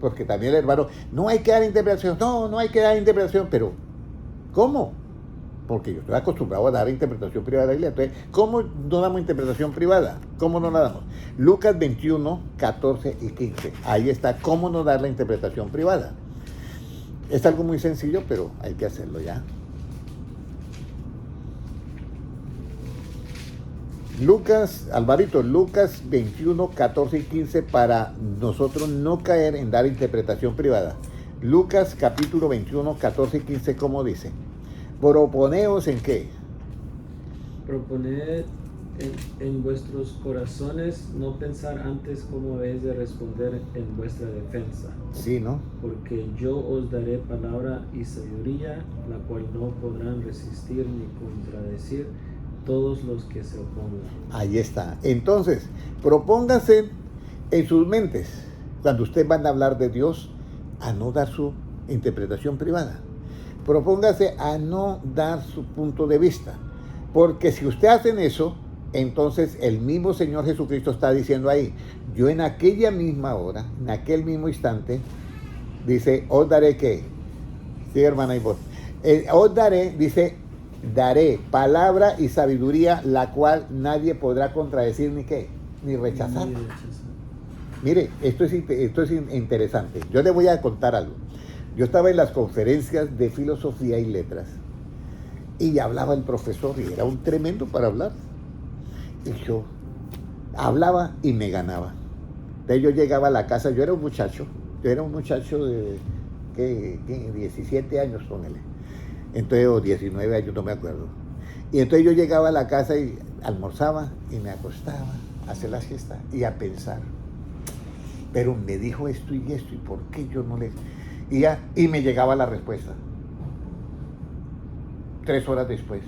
Porque también el hermano, no hay que dar interpretación, no hay que dar interpretación, pero ¿cómo? Porque yo estoy acostumbrado a dar interpretación privada de la Biblia. Entonces, ¿cómo no damos interpretación privada? ¿Cómo no la damos? Lucas 21, 14 y 15. Ahí está cómo no dar la interpretación privada. Es algo muy sencillo, pero hay que hacerlo ya. Alvarito, Lucas 21, 14 y 15 para nosotros no caer en dar interpretación privada. Lucas capítulo 21, 14 y 15, ¿cómo dice? Proponeos en qué. Proponed en vuestros corazones no pensar antes cómo habéis de responder en vuestra defensa. Sí, ¿no? Porque yo os daré palabra y sabiduría, la cual no podrán resistir ni contradecir todos los que se opongan. Ahí está. Entonces, propónganse en sus mentes, cuando ustedes van a hablar de Dios, a no dar su interpretación privada. Propóngase a no dar su punto de vista. Porque si ustedes hacen eso, entonces el mismo Señor Jesucristo está diciendo ahí, yo en aquella misma hora, en aquel mismo instante, dice, os daré ¿qué? Sí, hermana, y vos. Os daré, dice, daré palabra y sabiduría, la cual nadie podrá contradecir ni qué, ni rechazar. Mire, esto es interesante. Yo le voy a contar algo. Yo estaba en las conferencias de filosofía y letras y hablaba el profesor y era un tremendo para hablar. Y yo hablaba y me ganaba. Entonces yo llegaba a la casa, yo era un muchacho de 17 años, ponele. Entonces, o 19 años, no me acuerdo. Y entonces yo llegaba a la casa y almorzaba y me acostaba a hacer la siesta y a pensar. Pero me dijo esto y ¿por qué yo no le...? Y me llegaba la respuesta. 3 horas después.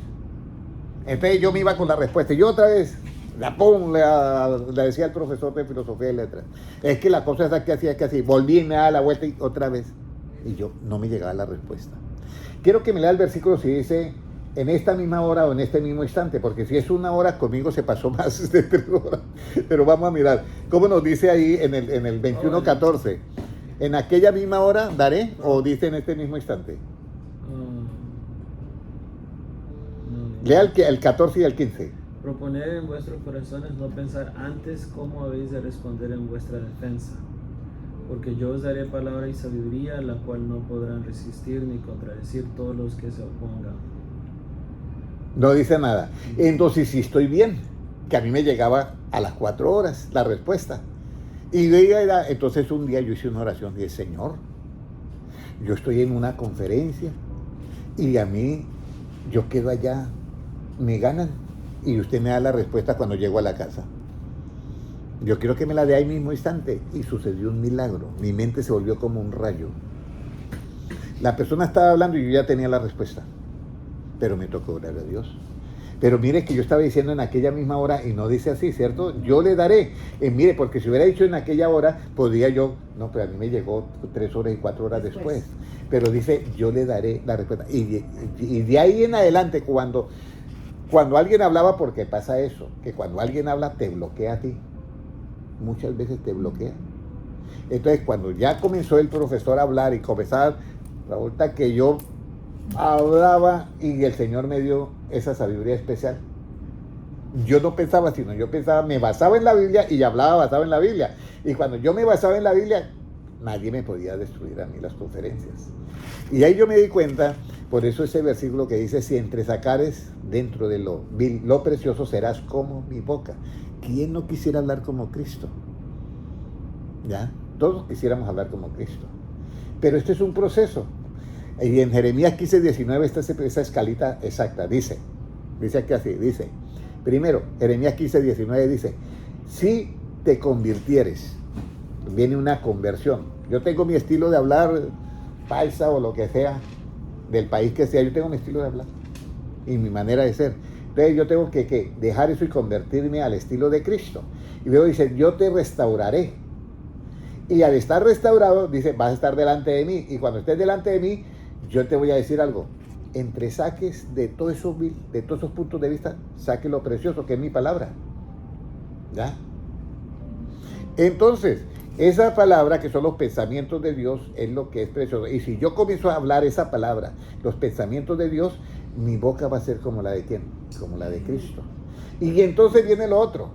Entonces yo me iba con la respuesta. Y yo otra vez, le decía al profesor de filosofía y letras, es que la cosa es que así, Volví y me daba la vuelta y otra vez. Y yo no me llegaba la respuesta. Quiero que me lea el versículo si dice en esta misma hora o en este mismo instante, porque si es una hora, conmigo se pasó más de 3 horas. Pero vamos a mirar cómo nos dice ahí en el 21:14. ¿En aquella misma hora daré o dice en este mismo instante? Lea el 14 y el 15. Proponer en vuestros corazones no pensar antes cómo habéis de responder en vuestra defensa, porque yo os daré palabra y sabiduría, la cual no podrán resistir ni contradecir todos los que se opongan. No dice nada. Entonces, si estoy bien, que a mí me llegaba a las 4 horas la respuesta. Y entonces un día yo hice una oración y dije, Señor, yo estoy en una conferencia y a mí, yo quedo allá, me ganan y usted me da la respuesta cuando llego a la casa. Yo quiero que me la dé ahí mismo instante. Y sucedió un milagro. Mi mente se volvió como un rayo. La persona estaba hablando y yo ya tenía la respuesta. Pero me tocó orar a Dios. Pero mire que yo estaba diciendo en aquella misma hora y no dice así, ¿cierto? Yo le daré. Mire, porque si hubiera dicho en aquella hora, podría yo... No, pero a mí me llegó 3 horas y 4 horas después. Pero dice, yo le daré la respuesta. Y de ahí en adelante, cuando alguien hablaba, porque pasa eso, que cuando alguien habla te bloquea a ti. Muchas veces te bloquea. Entonces, cuando ya comenzó el profesor a hablar y comenzaba, resulta que yo hablaba y el Señor me dio esa sabiduría especial. Yo no pensaba, sino yo pensaba, me basaba en la Biblia y hablaba basado en la Biblia. Y cuando yo me basaba en la Biblia, nadie me podía destruir a mí las conferencias. Y ahí yo me di cuenta, por eso ese versículo que dice, si entresacares dentro de lo vil, lo precioso serás como mi boca. ¿Quién no quisiera hablar como Cristo? ¿Ya? Todos quisiéramos hablar como Cristo. Pero este es un proceso. Y en Jeremías 15:19 está esa escalita exacta. Dice aquí así, dice, primero, Jeremías 15:19 dice, si te convirtieres, viene una conversión. Yo tengo mi estilo de hablar, paisa o lo que sea, del país que sea, yo tengo mi estilo de hablar y mi manera de ser. Entonces yo tengo que dejar eso y convertirme al estilo de Cristo. Y luego dice, yo te restauraré. Y al estar restaurado, dice, vas a estar delante de mí. Y cuando estés delante de mí, yo te voy a decir algo. Entresaques de todos esos puntos de vista, saque lo precioso que es mi palabra. ¿Ya? Entonces, esa palabra que son los pensamientos de Dios es lo que es precioso. Y si yo comienzo a hablar esa palabra, los pensamientos de Dios, mi boca va a ser como la de ¿quién? Como la de Cristo. Y entonces viene lo otro.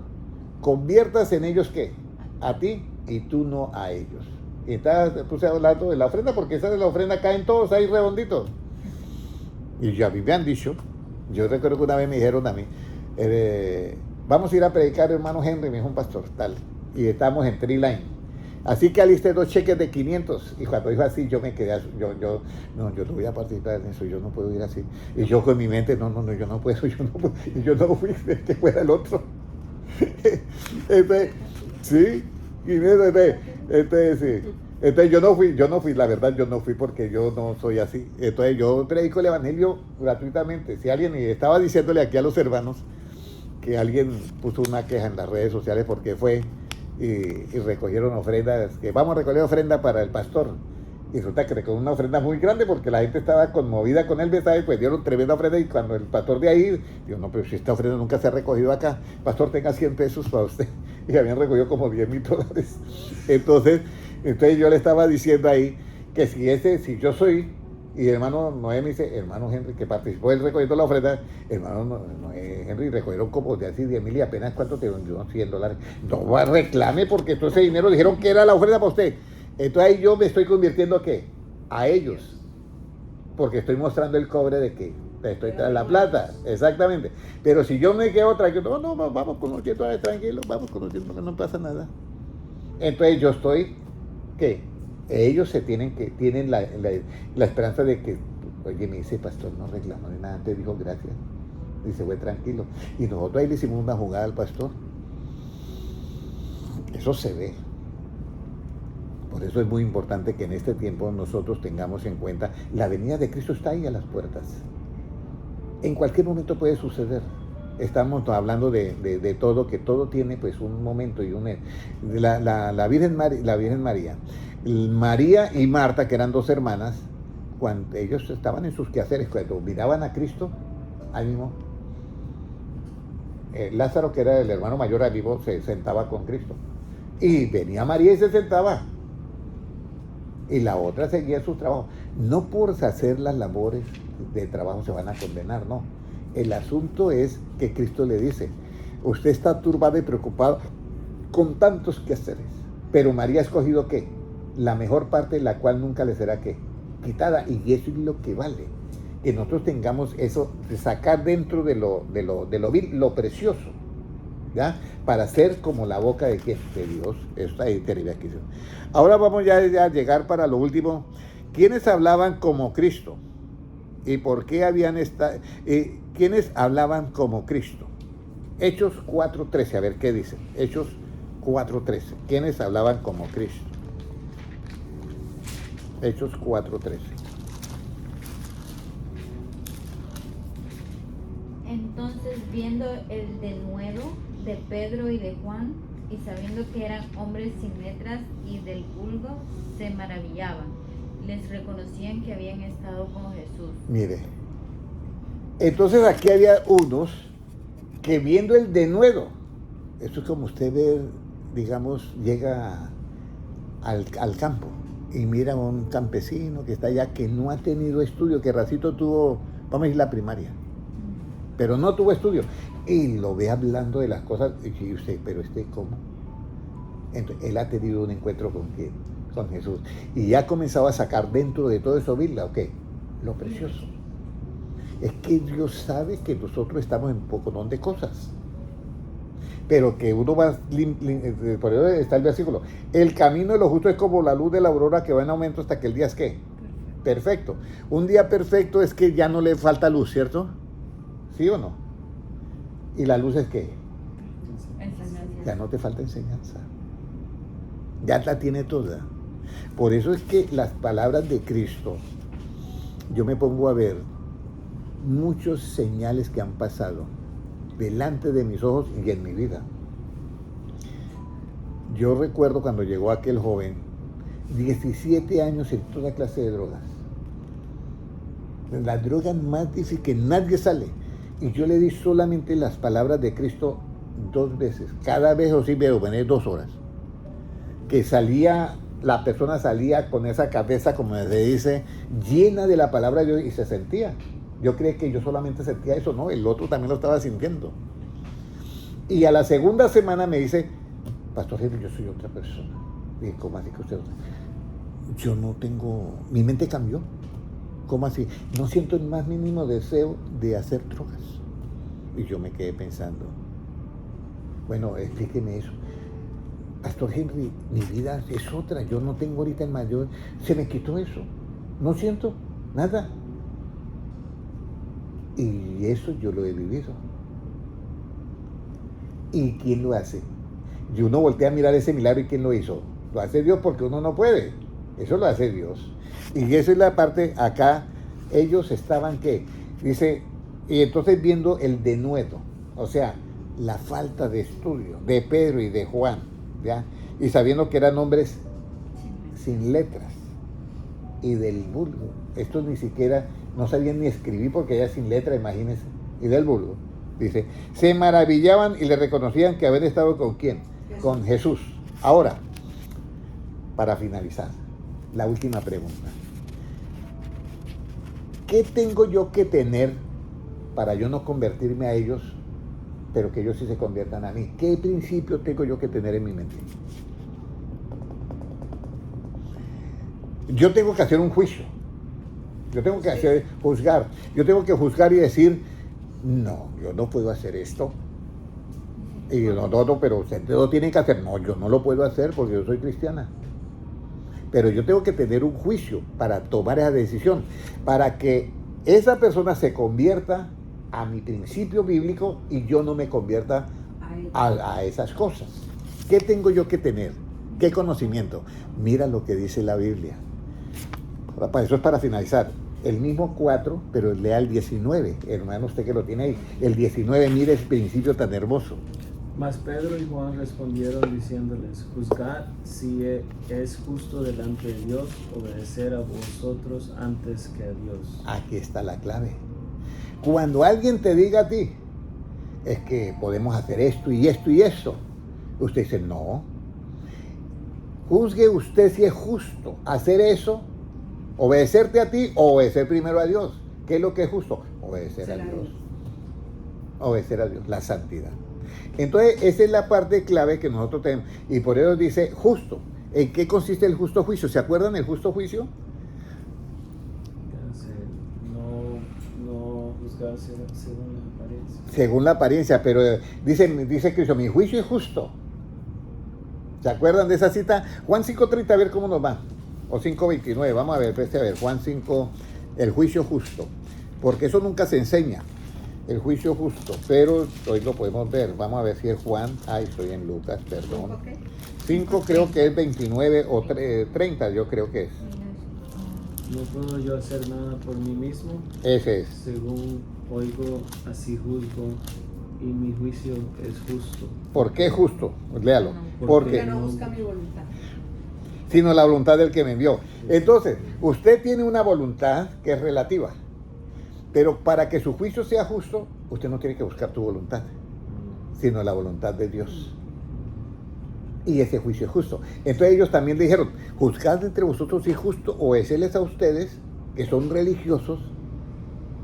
Conviertas en ellos ¿qué? A ti y tú no a ellos. Y puse hablando de la ofrenda porque esa de la ofrenda caen todos ahí redonditos. Y ya a mí me han dicho, yo recuerdo que una vez me dijeron a mí, vamos a ir a predicar, hermano Henry, me dijo un pastor, tal. Y estábamos en Tree Line. Así que alisté 2 cheques de 500. Y cuando dijo así, yo me quedé, yo no voy a participar en eso, yo no puedo ir así. Y yo con mi mente, no, yo no puedo. Y yo no fui, que fuera el otro. Sí, y sí. Entonces yo no fui, la verdad yo no fui porque yo no soy así. Entonces yo predico el evangelio gratuitamente. Si alguien, y estaba diciéndole aquí a los hermanos, que alguien puso una queja en las redes sociales porque fue y recogieron ofrendas, que vamos a recoger ofrenda para el pastor. Y resulta que recogió una ofrenda muy grande porque la gente estaba conmovida con el mensaje, pues dieron tremenda ofrenda y cuando el pastor de ahí, digo, no, pero si esta ofrenda nunca se ha recogido acá, pastor, tenga 100 pesos para usted. Y habían recogido como $10,000. Entonces yo le estaba diciendo ahí que si yo soy, y el hermano Noé me dice, hermano Henry, que participó él recogiendo la ofrenda, hermano Noé, Henry, recogieron como de así 10,000 y apenas cuánto te vendió, $100. No reclame porque todo ese dinero dijeron que era la ofrenda para usted. Entonces ahí yo me estoy convirtiendo ¿a qué? A ellos. Porque estoy mostrando el cobre de que estoy tras la plata, exactamente. Pero si yo me quedo tranquilo, no, vamos conociendo tranquilo, vamos conociendo que no pasa nada. Entonces yo estoy, ¿qué? Ellos tienen la esperanza de que, oye, me dice, pastor, no reclamó de nada, antes dijo gracias. Y se fue tranquilo. Y nosotros ahí le hicimos una jugada al pastor. Eso se ve. Por eso es muy importante que en este tiempo nosotros tengamos en cuenta, la venida de Cristo está ahí a las puertas. En cualquier momento puede suceder. Estamos hablando de todo, que todo tiene pues un momento y la Virgen María y Marta, que eran 2 hermanas, cuando ellos estaban en sus quehaceres, cuando miraban a Cristo, ahí mismo, Lázaro, que era el hermano mayor, ahí mismo se sentaba con Cristo. Y venía María y se sentaba. Y la otra seguía sus trabajos. No por hacer las labores de trabajo se van a condenar, no. El asunto es que Cristo le dice, usted está turbado y preocupado con tantos quehaceres, pero María ha escogido ¿qué? La mejor parte, la cual nunca le será ¿qué? Quitada, y eso es lo que vale. Que nosotros tengamos eso, de sacar dentro de lo vil, lo precioso, ¿ya? Para ser como la boca de ¿qué? De Dios. Eso está ahí terrible aquí. Ahora vamos ya a llegar para lo último. ¿Quiénes hablaban como Cristo? ¿Y por qué habían estado? ¿Quiénes hablaban como Cristo? Hechos 4:13, a ver qué dicen. Hechos 4:13. ¿Quiénes hablaban como Cristo? Hechos 4:13. Entonces, viendo el denuedo de Pedro y de Juan, y sabiendo que eran hombres sin letras y del vulgo, se maravillaban. Les reconocían que habían estado con Jesús. Mire, entonces aquí había unos que viendo el denuedo, esto es como usted ve, digamos, llega al campo y mira a un campesino que está allá, que no ha tenido estudio, que racito tuvo, vamos a decir, la primaria, pero no tuvo estudio, y lo ve hablando de las cosas, y usted, pero ¿cómo? Entonces, él ha tenido un encuentro con ¿quién? Con Jesús, y ya ha comenzado a sacar dentro de todo eso, ¿o qué? Lo precioso. Es que Dios sabe que nosotros estamos en un poco de cosas, pero que uno va, por eso está el versículo, el camino de los justos es como la luz de la aurora que va en aumento hasta que el día es ¿qué? Perfecto. Un día perfecto es que ya no le falta luz, ¿cierto? ¿Sí o no? ¿Y la luz es qué? Ya no te falta enseñanza, ya la tiene toda. Por eso es que las palabras de Cristo, yo me pongo a ver muchos señales que han pasado delante de mis ojos y en mi vida. Yo recuerdo cuando llegó aquel joven, 17 años en toda clase de drogas. La droga más difícil, que nadie sale. Y yo le di solamente las palabras de Cristo 2 veces. Cada vez, o sí, me dominé 2 horas. Que salía, la persona salía con esa cabeza, como se dice, llena de la palabra de Dios, y se sentía. Yo creí que yo solamente sentía eso, no, el otro también lo estaba sintiendo. Y a la segunda semana me dice, Pastor Henry, yo soy otra persona. Y ¿cómo así que usted? Yo no tengo, mi mente cambió. ¿Cómo así? No siento el más mínimo deseo de hacer drogas. Y yo me quedé pensando, bueno, explíqueme eso. Pastor Henry, mi vida es otra, yo no tengo ahorita el mayor, se me quitó eso, no siento nada. Y eso yo lo he vivido. ¿Y quién lo hace? Y uno voltea a mirar ese milagro, ¿y quién lo hizo? Lo hace Dios, porque uno no puede. Eso lo hace Dios. Y esa es la parte, acá ellos estaban, ¿qué? Dice, y entonces viendo el denuedo, o sea, la falta de estudio de Pedro y de Juan, ¿ya? Y sabiendo que eran hombres sin letras y del vulgo. Estos ni siquiera no sabían ni escribir porque ya sin letra, imagínense, y del vulgo. Dice, se maravillaban y le reconocían que habían estado con ¿quién? Jesús. Con Jesús. Ahora, para finalizar, la última pregunta. ¿Qué tengo yo que tener para yo no convertirme a ellos, pero que ellos sí se conviertan a mí? ¿Qué principio tengo yo que tener en mi mente? Yo tengo que hacer un juicio. Yo tengo que juzgar. Yo tengo que juzgar y decir, no, yo no puedo hacer esto. Y no, pero ustedes lo tienen que hacer. No, yo no lo puedo hacer porque yo soy cristiana. Pero yo tengo que tener un juicio para tomar esa decisión, para que esa persona se convierta a mi principio bíblico y yo no me convierta a esas cosas. ¿Qué tengo yo que tener? ¿Qué conocimiento? Mira lo que dice la Biblia. Eso es para finalizar. El mismo 4, pero lea el 19. Hermano, usted que lo tiene ahí. El 19, mire el principio tan hermoso. Mas Pedro y Juan respondieron diciéndoles: juzgad si es justo delante de Dios obedecer a vosotros antes que a Dios. Aquí está la clave. Cuando alguien te diga a ti, es que podemos hacer esto y esto y eso, usted dice, no. Juzgue usted si es justo hacer eso, obedecerte a ti o obedecer primero a Dios. ¿Qué es lo que es justo? Obedecer a Dios. Obedecer a Dios, la santidad. Entonces, esa es la parte clave que nosotros tenemos. Y por eso dice justo. ¿En qué consiste el justo juicio? ¿Se acuerdan del justo juicio? No juzgar según la apariencia. Según la apariencia, pero dice Cristo, mi juicio es justo. ¿Se acuerdan de esa cita? Juan 5:30, a ver cómo nos va. O 5:29, vamos a ver, preste a ver. Juan 5, el juicio justo. Porque eso nunca se enseña. El juicio justo, pero hoy lo podemos ver. Vamos a ver si es Juan. Ay, estoy en Lucas, perdón. 5 creo que es 29 o 30, yo creo que es. No puedo yo hacer nada por mí mismo. Ese es. Según oigo, así juzgo, y mi juicio es justo. ¿Por qué justo? Léalo. Porque no busca mi voluntad, sino la voluntad del que me envió. Entonces, usted tiene una voluntad que es relativa. Pero para que su juicio sea justo, usted no tiene que buscar tu voluntad, sino la voluntad de Dios. Y ese juicio es justo. Entonces ellos también le dijeron, juzgad entre vosotros si es justo, obedecerles a ustedes, que son religiosos,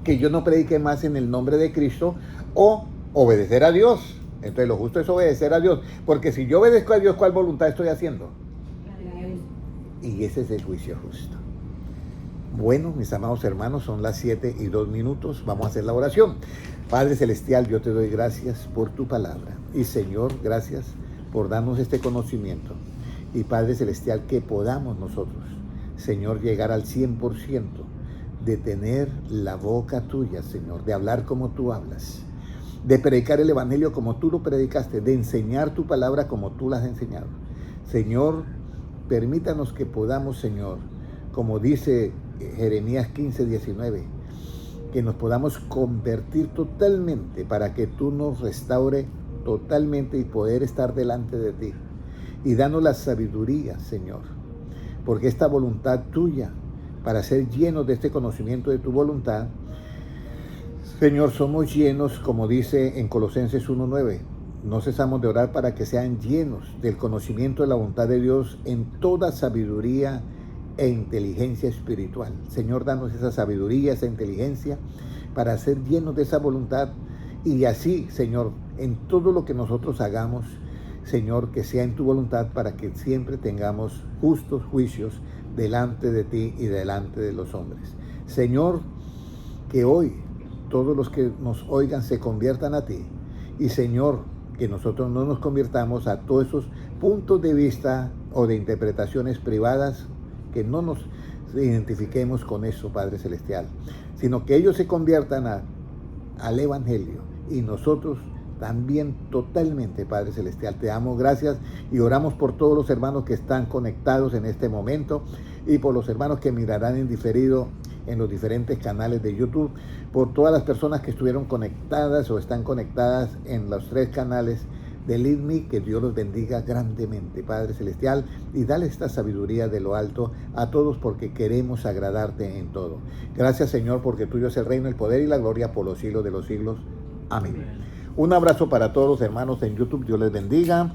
que yo no predique más en el nombre de Cristo, o obedecer a Dios. Entonces lo justo es obedecer a Dios, porque si yo obedezco a Dios, ¿cuál voluntad estoy haciendo? Y ese es el juicio justo. Bueno, mis amados hermanos, son las 7:02. Vamos a hacer la oración. Padre Celestial, yo te doy gracias por tu palabra. Y Señor, gracias por darnos este conocimiento. Y Padre Celestial, que podamos nosotros, Señor, llegar al 100% de tener la boca tuya, Señor, de hablar como tú hablas, de predicar el Evangelio como tú lo predicaste, de enseñar tu palabra como tú la has enseñado. Señor, permítanos que podamos, Señor, como dice Jeremías 15:19, que nos podamos convertir totalmente para que tú nos restaure totalmente y poder estar delante de ti. Y danos la sabiduría, Señor, porque esta voluntad tuya, para ser llenos de este conocimiento de tu voluntad, Señor, somos llenos, como dice en Colosenses 1:9, no cesamos de orar para que sean llenos del conocimiento de la voluntad de Dios en toda sabiduría e inteligencia espiritual. Señor, danos esa sabiduría, esa inteligencia para ser llenos de esa voluntad y así, Señor, en todo lo que nosotros hagamos, Señor, que sea en tu voluntad para que siempre tengamos justos juicios delante de ti y delante de los hombres. Señor, que hoy todos los que nos oigan se conviertan a ti y, Señor, que nosotros no nos convirtamos a todos esos puntos de vista o de interpretaciones privadas, que no nos identifiquemos con eso, Padre Celestial, sino que ellos se conviertan al Evangelio y nosotros también totalmente, Padre Celestial. Te damos gracias y oramos por todos los hermanos que están conectados en este momento y por los hermanos que mirarán en diferido en los diferentes canales de YouTube, por todas las personas que estuvieron conectadas o están conectadas en los 3 canales de Lead Me. Que Dios los bendiga grandemente, Padre Celestial, y dale esta sabiduría de lo alto a todos, porque queremos agradarte en todo. Gracias, Señor, porque tuyo es el reino, el poder y la gloria por los siglos de los siglos. Amén. Un abrazo para todos los hermanos en YouTube. Dios les bendiga.